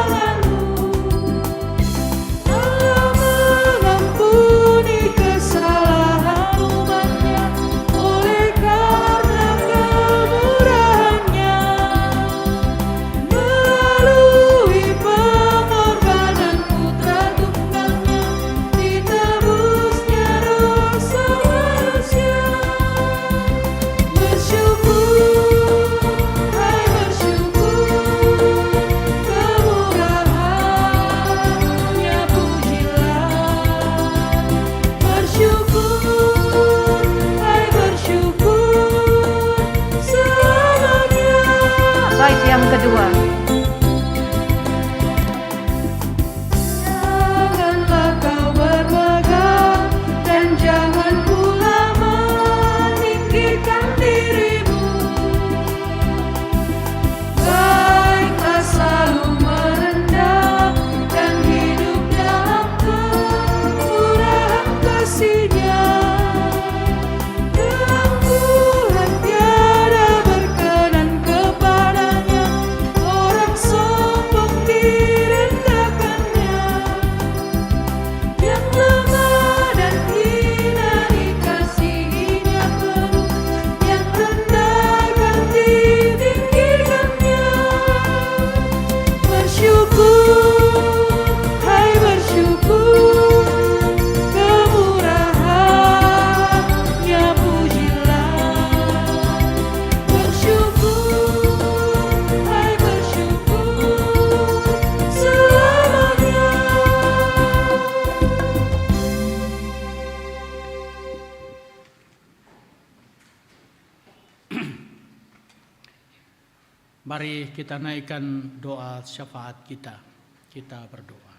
Mari kita naikkan doa syafaat kita. Kita berdoa.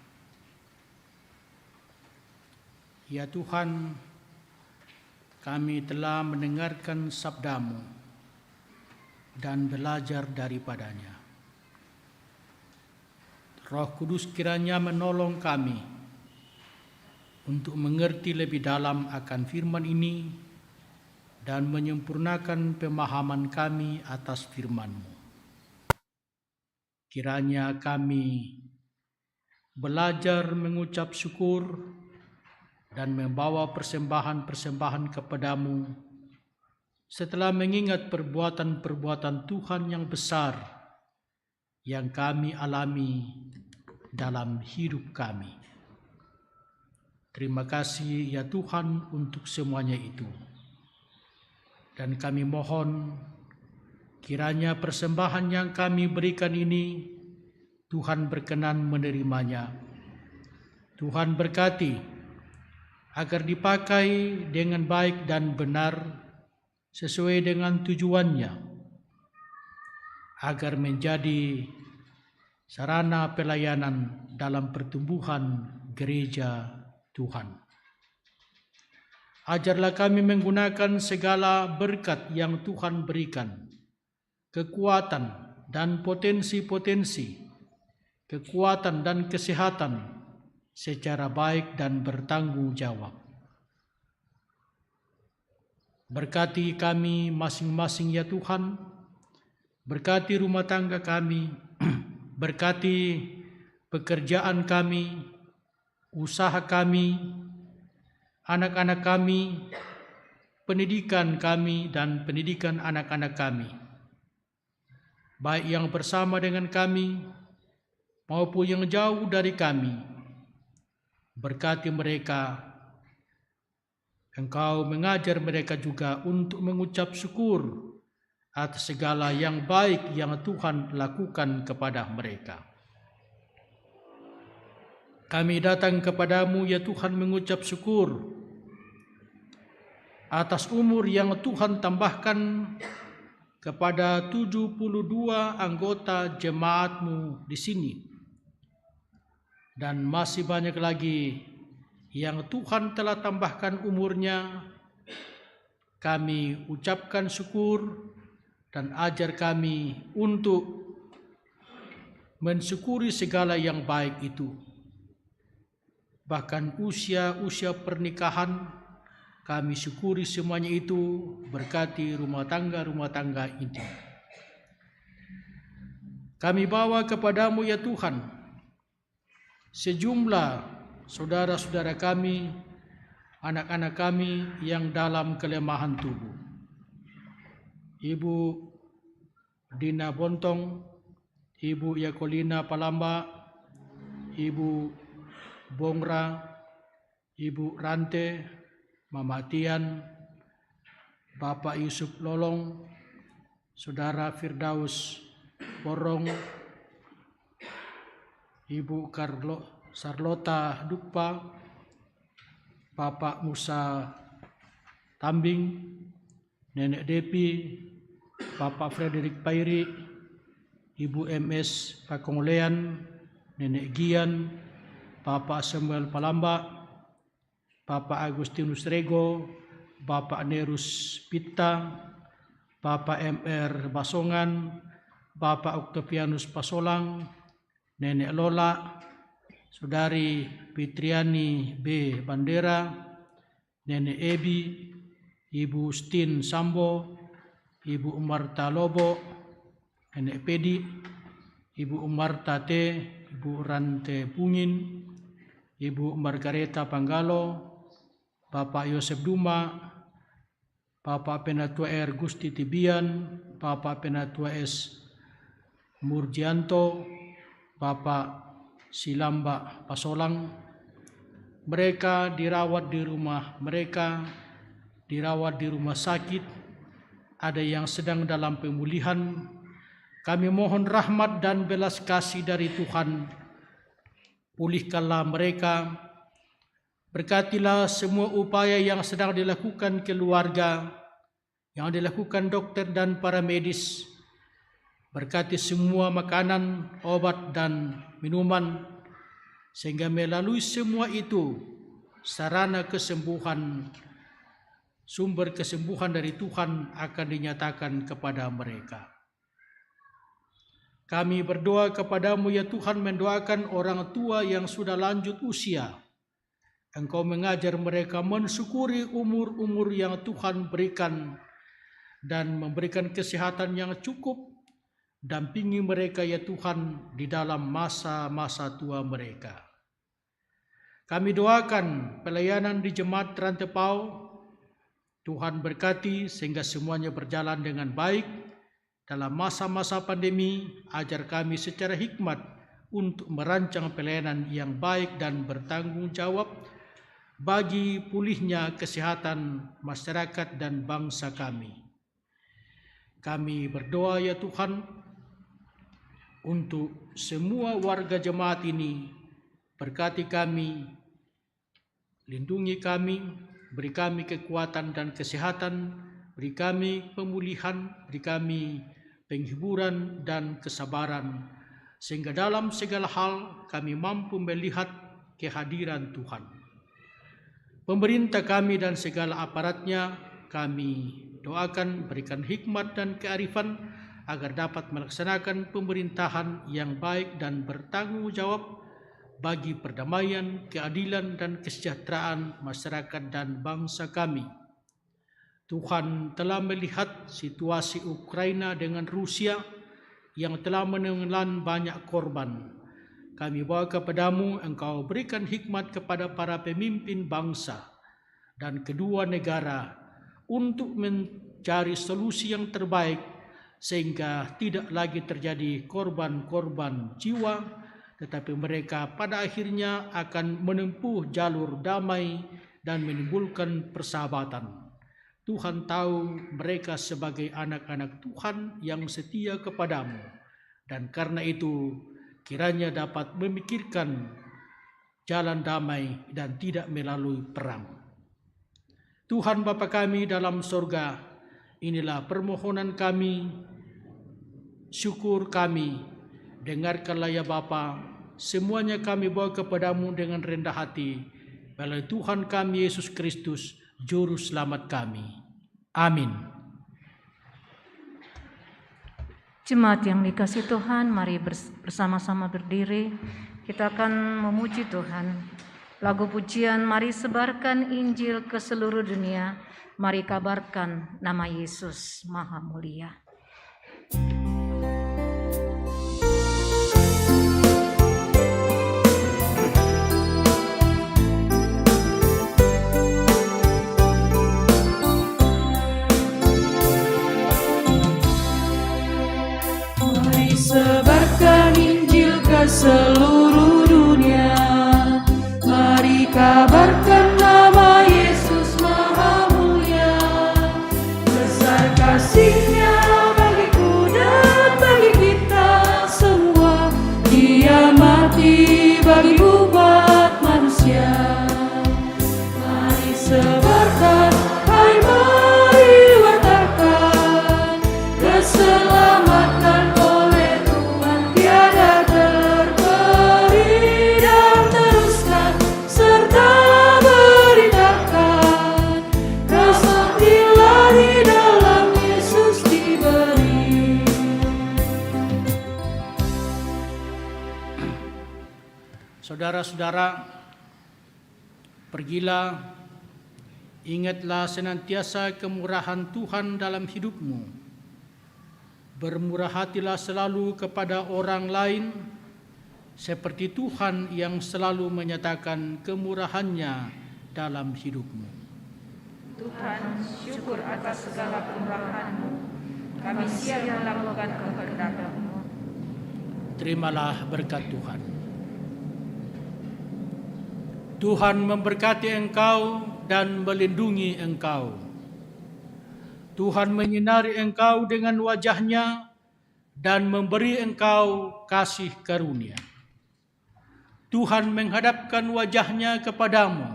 Ya Tuhan, kami telah mendengarkan sabda-Mu dan belajar daripadanya. Roh Kudus kiranya menolong kami untuk mengerti lebih dalam akan firman ini dan menyempurnakan pemahaman kami atas firman-Mu. Kiranya kami belajar mengucap syukur dan membawa persembahan-persembahan kepadamu setelah mengingat perbuatan-perbuatan Tuhan yang besar yang kami alami dalam hidup kami. Terima kasih ya Tuhan untuk semuanya itu. Dan kami mohon kiranya persembahan yang kami berikan ini Tuhan berkenan menerimanya. Tuhan berkati agar dipakai dengan baik dan benar sesuai dengan tujuannya, agar menjadi sarana pelayanan dalam pertumbuhan gereja Tuhan. Ajarlah kami menggunakan segala berkat yang Tuhan berikan, kekuatan dan potensi-potensi, kekuatan dan kesehatan secara baik dan bertanggung jawab. Berkati kami masing-masing ya Tuhan, berkati rumah tangga kami, berkati pekerjaan kami, usaha kami, anak-anak kami, pendidikan kami dan pendidikan anak-anak kami, baik yang bersama dengan kami maupun yang jauh dari kami. Berkati mereka, Engkau mengajar mereka juga untuk mengucap syukur atas segala yang baik yang Tuhan lakukan kepada mereka. Kami datang kepadamu ya Tuhan mengucap syukur atas umur yang Tuhan tambahkan kepada 72 anggota jemaat-Mu di sini. Dan masih banyak lagi yang Tuhan telah tambahkan umurnya. Kami ucapkan syukur dan ajar kami untuk mensyukuri segala yang baik itu. Bahkan usia pernikahan, kami syukuri semuanya itu, berkati rumah tangga ini. Kami bawa kepadamu ya Tuhan sejumlah saudara-saudara kami, anak-anak kami yang dalam kelemahan tubuh. Ibu Dina Bontong, Ibu Yakolina Palamba, Ibu Bongra, Ibu Rante, Mama Tian, Bapak Yusuf Lolong, Saudara Firdaus Borong, Ibu Sarlota Dukpa, Bapak Musa Tambing, Nenek Depi, Bapak Frederick Pairi, Ibu MS Pakongolean, Nenek Gian, Bapak Samuel Palamba, Bapak Agustinus Rego, Bapak Nerus Pitta, Bapak MR Basongan, Bapak Octavianus Pasolang, Nenek Lola, Saudari Fitriani B. Bandera, Nenek Ebi, Ibu Stin Sambo, Ibu Umarta Lobo, Nenek Pedi, Ibu Umarta T, Ibu Rante Pungin, Ibu Margareta Panggalo, Bapak Yosef Duma, Bapak Penatua R. Gusti Tibian, Bapak Penatua S. Murjianto, Bapak Silamba Pasolang. Mereka dirawat di rumah mereka, dirawat di rumah sakit, ada yang sedang dalam pemulihan. Kami mohon rahmat dan belas kasih dari Tuhan. Pulihkanlah mereka, berkatilah semua upaya yang sedang dilakukan keluarga, yang dilakukan dokter dan para medis, Berkati semua makanan, obat, dan minuman, sehingga melalui semua itu sarana kesembuhan, sumber kesembuhan dari Tuhan akan dinyatakan kepada mereka. Kami berdoa kepadamu ya Tuhan, mendoakan orang tua yang sudah lanjut usia. Engkau mengajar mereka mensyukuri umur-umur yang Tuhan berikan dan memberikan kesehatan yang cukup. Dampingi mereka ya Tuhan di dalam masa-masa tua mereka. Kami doakan pelayanan di Jemaat Rantepao. Tuhan berkati sehingga semuanya berjalan dengan baik. Dalam masa-masa pandemi, ajar kami secara hikmat untuk merancang pelayanan yang baik dan bertanggung jawab bagi pulihnya kesehatan masyarakat dan bangsa kami. Kami berdoa ya Tuhan untuk semua warga jemaat ini, berkati kami, lindungi kami, beri kami kekuatan dan kesehatan, beri kami pemulihan, beri kami penghiburan dan kesabaran, sehingga dalam segala hal kami mampu melihat kehadiran Tuhan. Pemerintah kami dan segala aparatnya kami doakan berikan hikmat dan kearifan agar dapat melaksanakan pemerintahan yang baik dan bertanggung jawab bagi perdamaian, keadilan, dan kesejahteraan masyarakat dan bangsa kami. Tuhan telah melihat situasi Ukraina dengan Rusia yang telah menelan banyak korban. Kami bawa kepadamu, Engkau berikan hikmat kepada para pemimpin bangsa dan kedua negara untuk mencari solusi yang terbaik sehingga tidak lagi terjadi korban-korban jiwa, tetapi mereka pada akhirnya akan menempuh jalur damai dan menimbulkan persahabatan. Tuhan tahu mereka sebagai anak-anak Tuhan yang setia kepadamu, dan karena itu kiranya dapat memikirkan jalan damai dan tidak melalui perang. Tuhan Bapa kami dalam sorga, inilah permohonan kami, syukur kami, dengarkanlah ya Bapa, semuanya kami bawa kepadamu dengan rendah hati, melalui Tuhan kami Yesus Kristus, Juru Selamat kami. Amin. Jemaat yang dikasihi Tuhan, mari bersama-sama berdiri. Kita akan memuji Tuhan. Lagu pujian, mari sebarkan Injil ke seluruh dunia. Mari kabarkan nama Yesus Maha Mulia. Sebarkan Injil ke seluruh dunia. Mari kabarkan nama Yesus Maha Mulia. Besar kasih-Nya bagiku dan bagi kita semua. Dia mati bagi umat manusia. Mari sebarkan, hai mari wartakan keselamatan oleh Tuhan tiada terperi, dan teruskan serta beritakan kasih ilahi dalam Yesus diberi. Saudara-saudara, pergilah, ingatlah senantiasa kemurahan Tuhan dalam hidupmu. Bermurah hatilah selalu kepada orang lain, seperti Tuhan yang selalu menyatakan kemurahan-Nya dalam hidupmu. Tuhan, syukur atas segala kemurahan-Mu. Kami siap melakukan kehendak-Mu. Terimalah berkat Tuhan. Tuhan memberkati engkau dan melindungi engkau. Tuhan menyinari engkau dengan wajah-Nya dan memberi engkau kasih karunia. Tuhan menghadapkan wajah-Nya kepadamu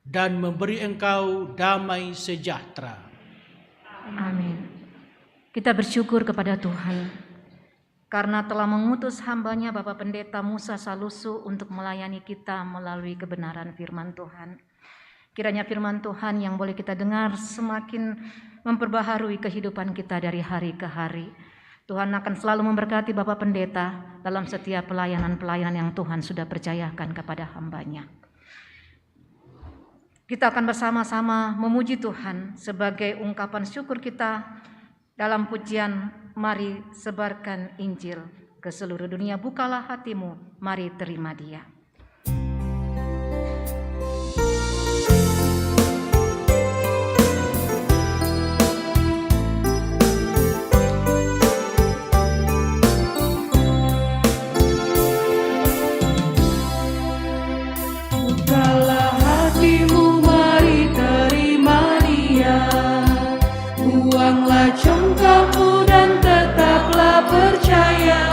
dan memberi engkau damai sejahtera. Amin. Kita bersyukur kepada Tuhan. karena telah mengutus hambanya Bapak Pendeta Musa Salusu untuk melayani kita melalui kebenaran firman Tuhan. Kiranya firman Tuhan yang boleh kita dengar semakin memperbaharui kehidupan kita dari hari ke hari. Tuhan akan selalu memberkati Bapak Pendeta dalam setiap pelayanan-pelayanan yang Tuhan sudah percayakan kepada hambanya. Kita akan bersama-sama memuji Tuhan sebagai ungkapan syukur kita dalam pujian Mari Sebarkan Injil ke seluruh dunia. Bukalah hatimu, mari terima Dia. Bukalah hatimu, mari terima Dia. Buanglah congkakmu dan tetaplah percaya.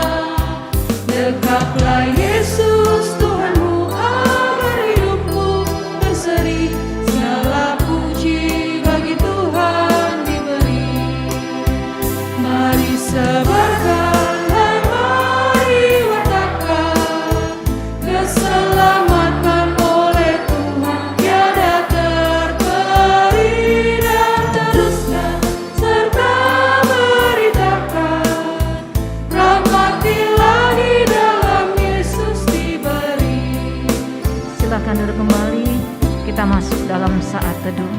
Dekaplah Yesus Tuhanmu agar hidupmu berseri. Segala puji bagi Tuhan diberi. Mari sebarkan dan mari wartakan keselamatan oleh Tuhan tiada terperi, dan teruskan serta beritakan rahmat ilahi dalam Yesus diberi. Silakan duduk kembali, kita masuk dalam saat teduh.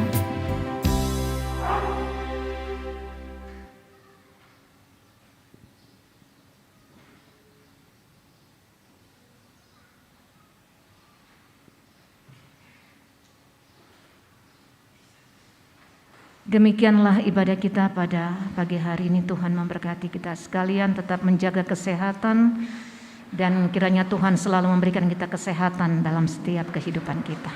Demikianlah ibadah kita pada pagi hari ini. Tuhan memberkati kita sekalian, tetap menjaga kesehatan, dan kiranya Tuhan selalu memberikan kita kesehatan dalam setiap kehidupan kita.